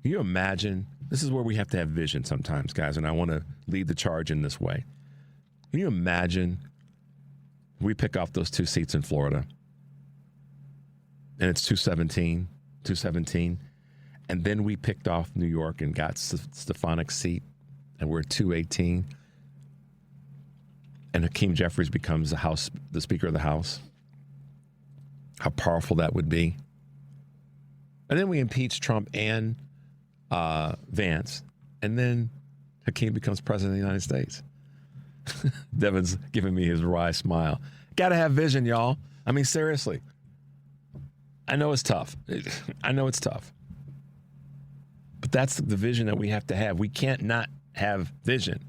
Can you imagine? This is where we have to have vision sometimes, guys, and I want to lead the charge in this way. Can you imagine we pick off those 2 seats in Florida, and it's 217, and then we picked off New York and got Stefanik's seat, and we're at 218, and Hakeem Jeffries becomes the Speaker of the House? How powerful that would be. And then we impeach Trump and Vance, and then Hakeem becomes president of the United States. Devin's giving me his wry smile. Got to have vision, y'all. I mean, seriously. I know it's tough. But that's the vision that we have to have. We can't not have vision.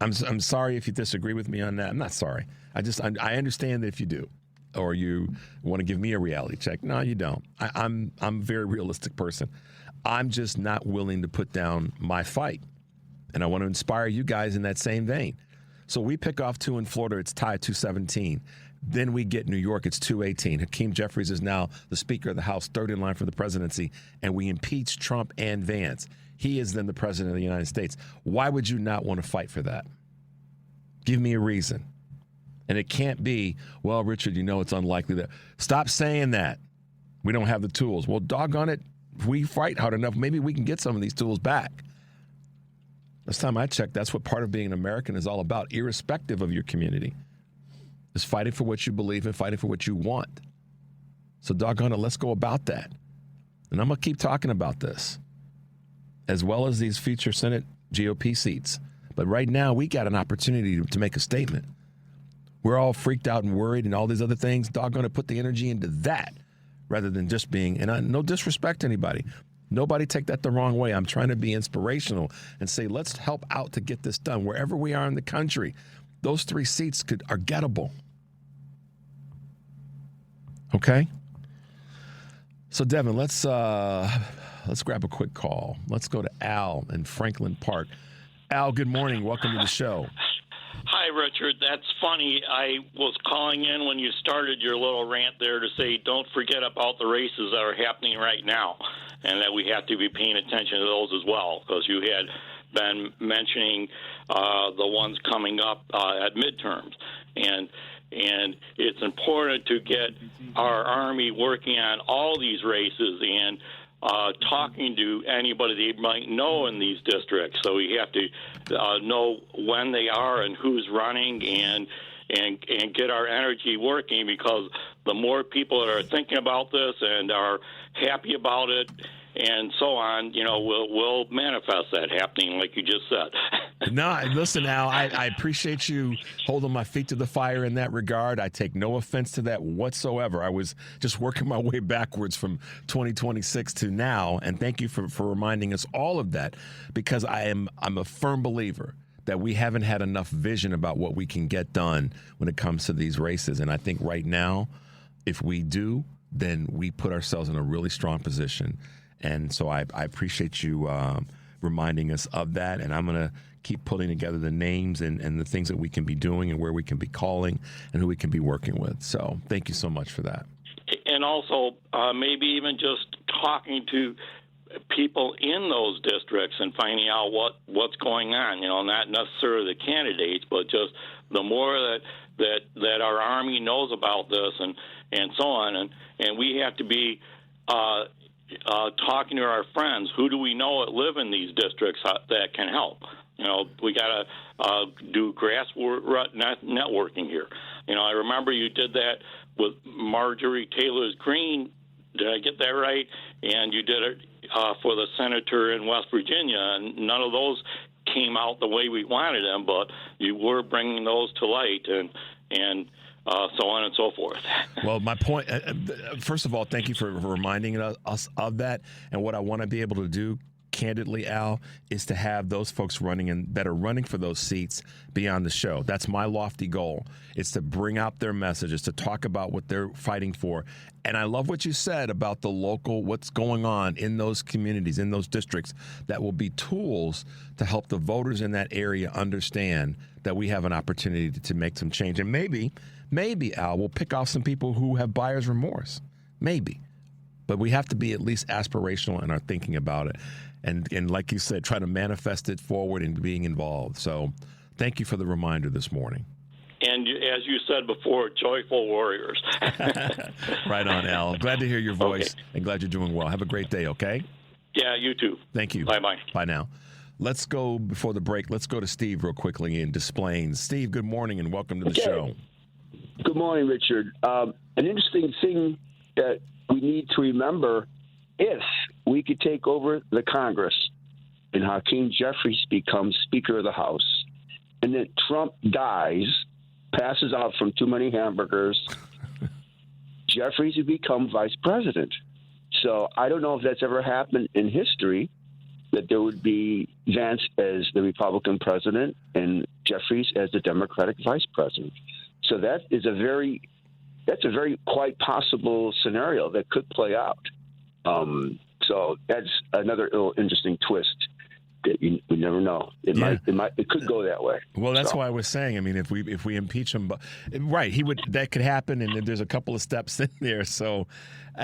I'm sorry if you disagree with me on that. I'm not sorry. I understand that if you do, or you want to give me a reality check. No, you don't. I'm a very realistic person. I'm just not willing to put down my fight. And I want to inspire you guys in that same vein. So we pick off 2 in Florida. It's tied 217. Then we get New York. It's 218. Hakeem Jeffries is now the Speaker of the House, third in line for the presidency. And we impeach Trump and Vance. He is then the president of the United States. Why would you not want to fight for that? Give me a reason. And it can't be, well, Richard, it's unlikely that. Stop saying that. We don't have the tools. Well, doggone it. If we fight hard enough, maybe we can get some of these tools back. Last time I checked, that's what part of being an American is all about, irrespective of your community. Is fighting for what you believe and fighting for what you want. So doggone it, let's go about that. And I'm going to keep talking about this, as well as these future Senate GOP seats. But right now, we got an opportunity to make a statement. We're all freaked out and worried and all these other things. Doggone it, put the energy into that rather than just being, and no disrespect to anybody. Nobody take that the wrong way. I'm trying to be inspirational and say, let's help out to get this done. Wherever we are in the country, those 3 seats are gettable. Okay? So, Devin, let's grab a quick call. Let's go to Al in Franklin Park. Al, good morning. Welcome to the show.
Hi, Richard. That's funny. I was calling in when you started your little rant there to say don't forget about the races that are happening right now and that we have to be paying attention to those as well, because you had been mentioning the ones coming up at midterms. And it's important to get our Army working on all these races and talking to anybody they might know in these districts. So we have to know when they are and who's running and get our energy working, because the more people that are thinking about this and are happy about it and so on, we'll manifest that happening like you just said.
No, listen, Al, I appreciate you holding my feet to the fire in that regard. I take no offense to that whatsoever. I was just working my way backwards from 2026 to now, and thank you for reminding us all of that, because I'm a firm believer that we haven't had enough vision about what we can get done when it comes to these races. And I think right now, if we do, then we put ourselves in a really strong position. And so I appreciate you reminding us of that. And I'm going to keep putting together the names and the things that we can be doing and where we can be calling and who we can be working with. So thank you so much for that.
And also maybe even just talking to people in those districts and finding out what's going on, not necessarily the candidates, but just the more that our Army knows about this and so on. And we have to be talking to our friends. Who do we know that live in these districts that can help? We got to do grassroots networking here. I remember you did that with Marjorie Taylor Greene. Did I get that right? And you did it for the senator in West Virginia, and none of those came out the way we wanted them, but you were bringing those to light and so on and so forth.
Well, my point, first of all, thank you for reminding us of that. And what I want to be able to do, candidly, Al, is to have those folks that are running for those seats be on the show. That's my lofty goal. It's to bring out their messages, to talk about what they're fighting for. And I love what you said about the local, what's going on in those communities, in those districts, that will be tools to help the voters in that area understand that we have an opportunity to make some change. And maybe, Al, we'll pick off some people who have buyer's remorse. Maybe. But we have to be at least aspirational in our thinking about it. And like you said, try to manifest it forward and being involved. So thank you for the reminder this morning.
And as you said before, joyful warriors.
Right on, Al. Glad to hear your voice and glad you're doing well. Have a great day, okay?
Yeah, you too.
Thank you.
Bye-bye.
Bye now. Let's go, before the break, let's go to Steve real quickly in Des Plaines. Steve, good morning and welcome to the show.
Good morning, Richard. An interesting thing that we need to remember, if we could take over the Congress and Hakeem Jeffries becomes Speaker of the House, and then Trump dies, passes out from too many hamburgers, Jeffries would become Vice President. So I don't know if that's ever happened in history, that there would be Vance as the Republican president and Jeffries as the Democratic Vice President. So that's a very quite possible scenario that could play out. So that's another little interesting twist that we never know. It could go that way.
Well, that's why I was saying. I mean, if we impeach him, right, that could happen, and there's a couple of steps in there. So,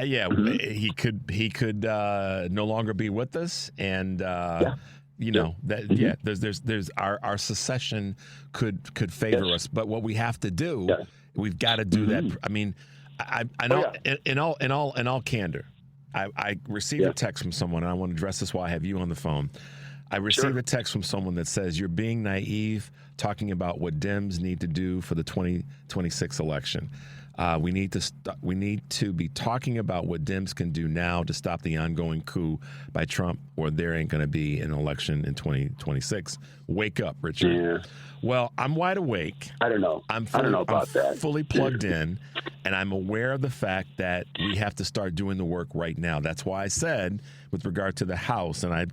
he could no longer be with us, and there's our secession could favor us. But what we have to do, we've got to do that. I mean, I know in all candor, I received a text from someone, and I want to address this while I have you on the phone. I received a text from someone that says, you're being naive talking about what Dems need to do for the 2026 election. We need to be talking about what Dems can do now to stop the ongoing coup by Trump, or there ain't going to be an election in 2026. Wake up, Richard.
Yeah.
Well, I'm wide awake.
I don't know. I don't know about that.
Fully plugged in, and I'm aware of the fact that we have to start doing the work right now. That's why I said, with regard to the House, and I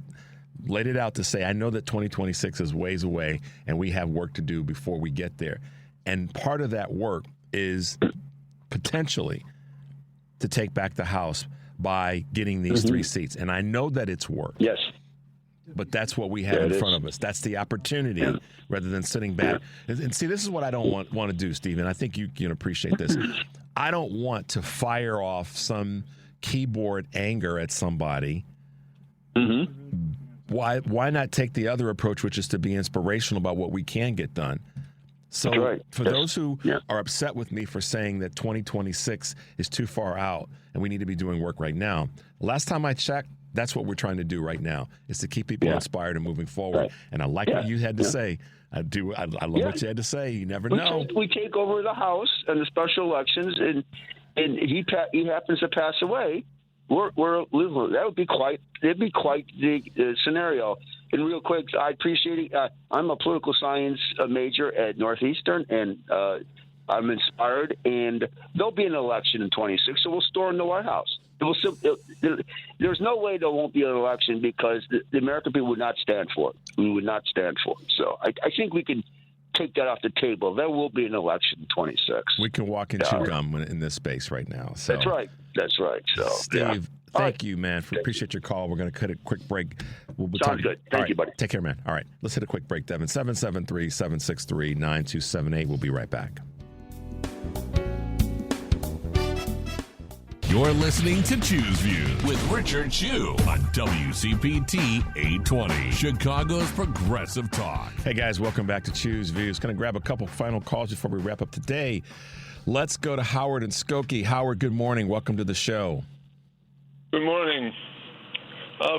laid it out to say, I know that 2026 is ways away, and we have work to do before we get there. And part of that work is potentially to take back the House by getting these 3 seats. And I know that it's work.
Yes.
But that's what we have in front of us. That's the opportunity rather than sitting back. And see, this is what I don't want to do, Stephen. I think you can appreciate this. I don't want to fire off some keyboard anger at somebody. Why not take the other approach, which is to be inspirational about what we can get done? So for those who are upset with me for saying that 2026 is too far out and we need to be doing work right now, last time I checked, that's what we're trying to do right now, is to keep people inspired and moving forward. And I like what you had to say. I do. I love what you had to say. You never know.
We take over the House and the special elections, and he happens to pass away. We're living. That would be quite. It'd be quite the scenario. And real quick, I appreciate it. I'm a political science major at Northeastern, and I'm inspired. And there'll be an election in 26, so we'll storm the White House. There's no way there won't be an election, because the American people would not stand for it. We would not stand for it. So I think we can take that off the table. There will be an election in 26.
We can walk and chew gum in this space right now. So.
That's right. So,
Steve, thank you, man. Appreciate your call. We're going to cut a quick break.
Sounds good. Thank you, buddy.
Take care, man. All right. Let's hit a quick break, Devin. 773-763-9278. We'll be right back.
You're listening to Choose Views with Richard Chew on WCPT 820, Chicago's Progressive Talk.
Hey, guys, welcome back to Choose Views. Going to grab a couple final calls before we wrap up today. Let's go to Howard and Skokie. Howard, good morning. Welcome to the show.
Good morning.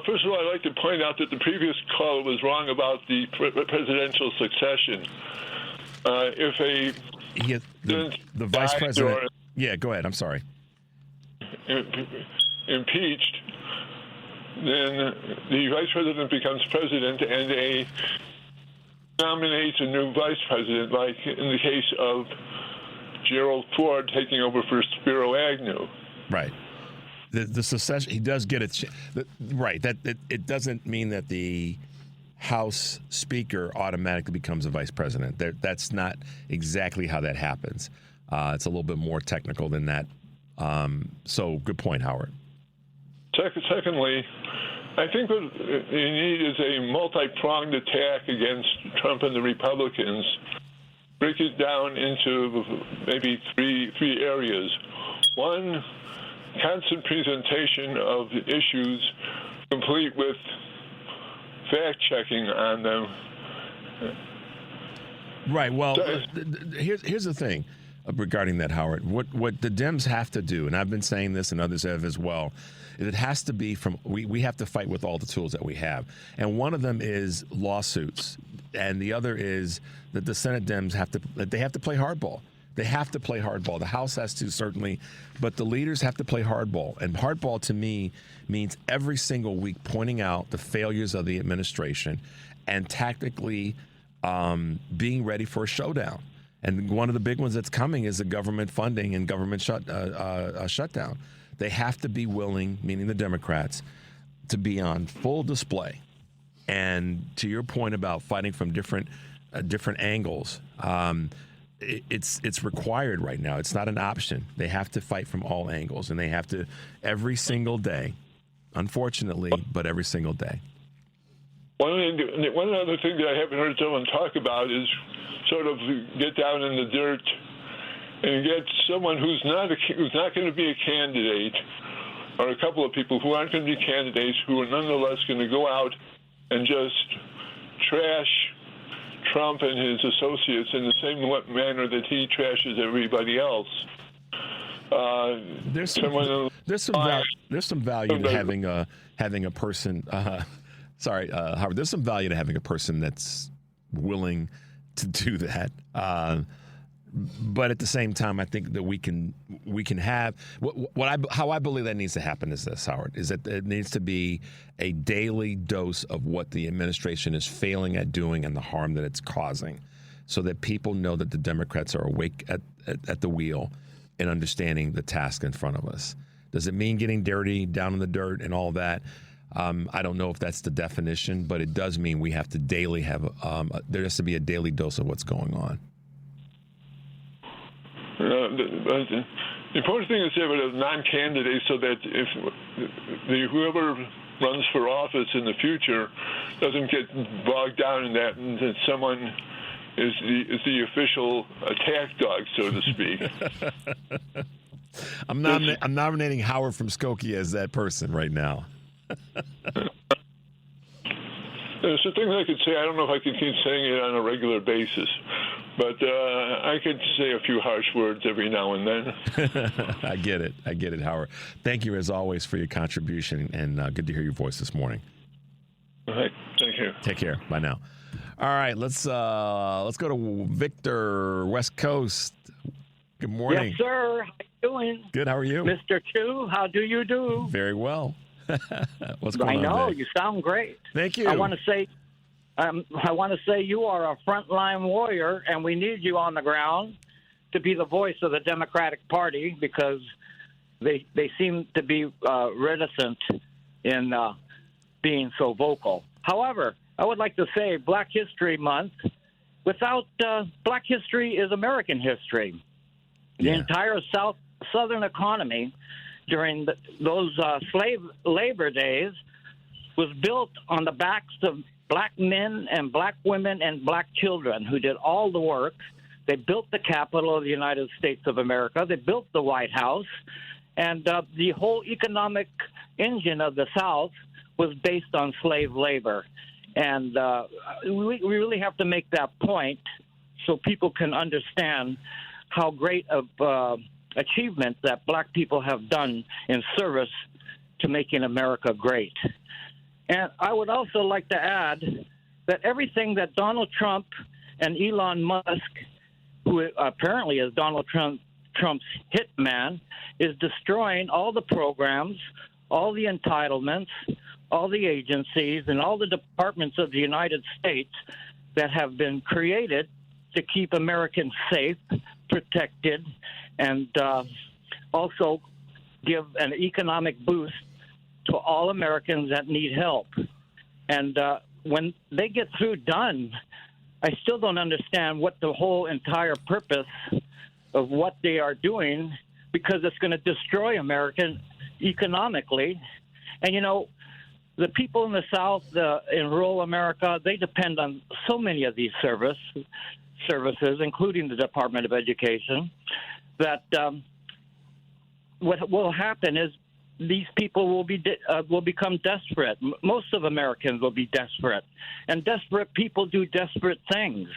First of all, I'd like to point out that the previous caller was wrong about the presidential succession. If
the vice president. Yeah, go ahead. I'm sorry.
Impeached, then the vice president becomes president, and they nominates a new vice president, like in the case of Gerald Ford taking over for Spiro Agnew.
Right. The succession, he does get it. Right. That it doesn't mean that the House Speaker automatically becomes a vice president. That's not exactly how that happens. It's a little bit more technical than that. So good point, Howard.
Secondly, I think what you need is a multi-pronged attack against Trump and the Republicans. Break it down into maybe three areas. One, constant presentation of issues, complete with fact-checking on them.
Right. Well, here's the thing regarding that, Howard. What the Dems have to do, and I've been saying this and others have as well, is it has to be from we have to fight with all the tools that we have. And one of them is lawsuits. And the other is that the Senate Dems have to play hardball. They have to play hardball. The House has to, certainly, but the leaders have to play hardball. And hardball, to me, means every single week pointing out the failures of the administration and tactically being ready for a showdown. And one of the big ones that's coming is the government funding and government shutdown. They have to be willing, meaning the Democrats, to be on full display. And to your point about fighting from different angles, it's required right now. It's not an option. They have to fight from all angles, and they have to every single day, unfortunately, but every single day.
One other thing that I haven't heard someone talk about is sort of get down in the dirt and get someone who's not going to be a candidate, or a couple of people who aren't going to be candidates, who are nonetheless going to go out and just trash Trump and his associates in the same manner that he trashes everybody else.
There's some value to having a person. Howard. There's some value to having a person that's willing to do that. But at the same time, I think that we can have how I believe that needs to happen is this, Howard, is that it needs to be a daily dose of what the administration is failing at doing and the harm that it's causing, so that people know that the Democrats are awake at the wheel and understanding the task in front of us. Does it mean getting dirty, down in the dirt, and all that? I don't know if that's the definition, but it does mean we have to daily have there has to be a daily dose of what's going on.
The important thing is to have a non-candidate, so that if whoever runs for office in the future doesn't get bogged down in that, and that someone is the official attack dog, so to speak.
I'm nominating Howard from Skokie as that person right now.
There's some things I could say. I don't know if I can keep saying it on a regular basis, but I could say a few harsh words every now and then.
I get it, Howard. Thank you, as always, for your contribution, and good to hear your voice this morning.
All right. Thank you.
Take care. Bye now. All right, let's go to Victor, West Coast. Good morning.
Yes, sir. How you doing?
Good. How are you?
Mr. Chu, how do you do?
Very well. What's going on?
I know
today?
you sound great.
Thank you.
I want to say you are a frontline warrior, and we need you on the ground to be the voice of the Democratic Party, because they seem to be reticent in being so vocal. However, I would like to say Black History Month. Without Black history is American history. The entire Southern economy during those slave labor days was built on the backs of black men and black women and black children who did all the work. They built the Capitol of the United States of America. They built the White House. And the whole economic engine of the South was based on slave labor. And we really have to make that point so people can understand how great of achievement that black people have done in service to making America great. And I would also like to add that everything that Donald Trump and Elon Musk, who apparently is Donald Trump's hitman, is destroying all the programs, all the entitlements, all the agencies, and all the departments of the United States that have been created to keep Americans safe, protected, and also give an economic boost to all Americans that need help. And when they get through done, I still don't understand what the whole entire purpose of what they are doing, because it's going to destroy America economically. And, you know, the people in the South, in rural America, they depend on so many of these services, including the Department of Education, that what will happen is these people will become desperate. Most of Americans will be desperate, and desperate people do desperate things.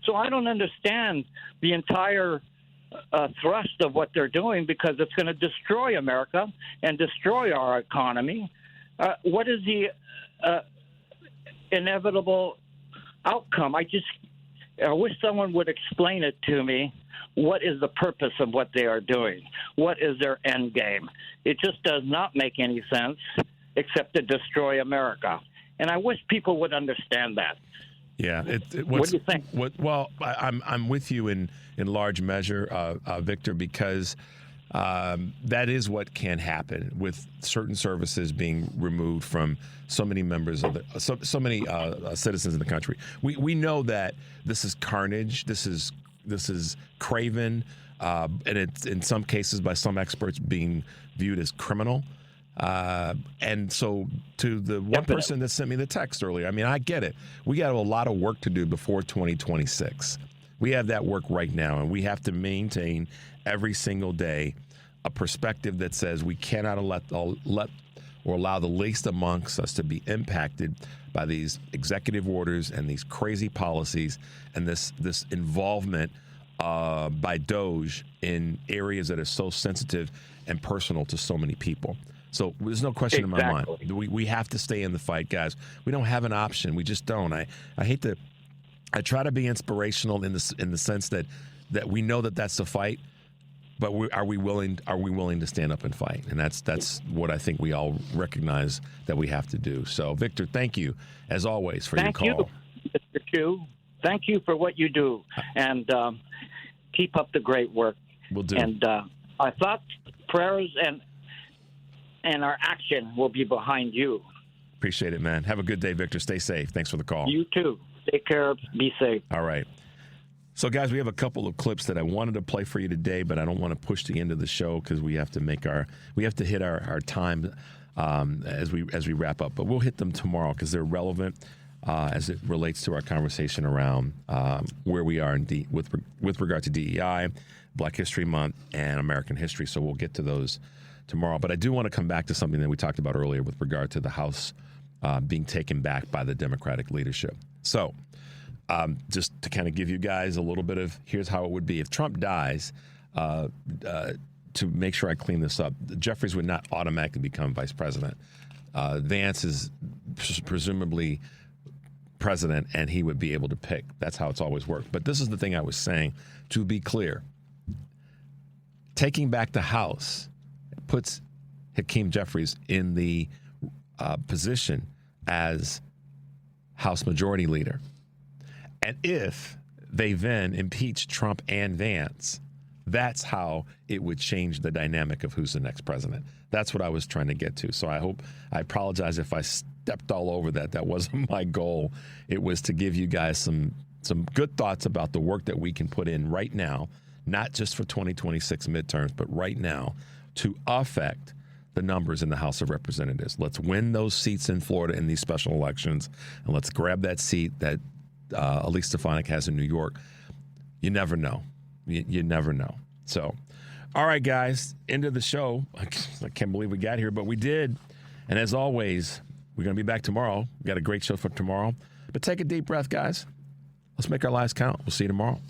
So I don't understand the entire thrust of what they're doing, because it's going to destroy America and destroy our economy. What is the inevitable outcome? I wish someone would explain it to me. What is the purpose of what they are doing? What is their end game? It just does not make any sense except to destroy America. And I wish people would understand that.
Yeah.
What do you think?
Well, I'm with you in large measure, Victor, because that is what can happen with certain services being removed from so many members of so many citizens in the country. We know that this is carnage. This is craven, and it's in some cases by some experts being viewed as criminal. And so to the one person that sent me the text earlier, I mean, I get it. We got a lot of work to do before 2026. We have that work right now, and we have to maintain every single day a perspective that says we cannot allow the least amongst us to be impacted by these executive orders and these crazy policies and this involvement by DOJ in areas that are so sensitive and personal to so many people. So there's no question in my mind. We have to stay in the fight, guys. We don't have an option. We just don't. I hate to. I try to be inspirational in the sense that we know that that's the fight, but are we willing to stand up and fight? And that's what I think we all recognize that we have to do. So, Victor, thank you as always for your call.
Thank you, Mr. Q. Thank you for what you do, and keep up the great work.
We'll do.
And our thoughts, prayers, and our action will be behind you.
Appreciate it, man. Have a good day, Victor. Stay safe. Thanks for the call.
You too. Take care. Be safe.
All right. So, guys, we have a couple of clips that I wanted to play for you today, but I don't want to push the end of the show because we have to hit our time as we wrap up. But we'll hit them tomorrow because they're relevant as it relates to our conversation around where we are with regard to DEI, Black History Month, and American history. So we'll get to those tomorrow. But I do want to come back to something that we talked about earlier with regard to the House being taken back by the Democratic leadership. So just to kind of give you guys a little bit of here's how it would be if Trump dies. To make sure I clean this up, Jeffries would not automatically become vice president. Vance is presumably president, and he would be able to pick. That's how it's always worked. But this is the thing I was saying. To be clear, taking back the House puts Hakeem Jeffries in the position as House Majority Leader. And if they then impeach Trump and Vance, that's how it would change the dynamic of who's the next president. That's what I was trying to get to. So I apologize if I stepped all over that. That wasn't my goal. It was to give you guys some good thoughts about the work that we can put in right now, not just for 2026 midterms, but right now to affect the numbers in the House of Representatives. Let's win those seats in Florida in these special elections, and let's grab that seat that Elise Stefanik has in New York. You never know. You never know. So, all right, guys, end of the show. I can't believe we got here, but we did. And as always, we're going to be back tomorrow. We got a great show for tomorrow. But take a deep breath, guys. Let's make our lives count. We'll see you tomorrow.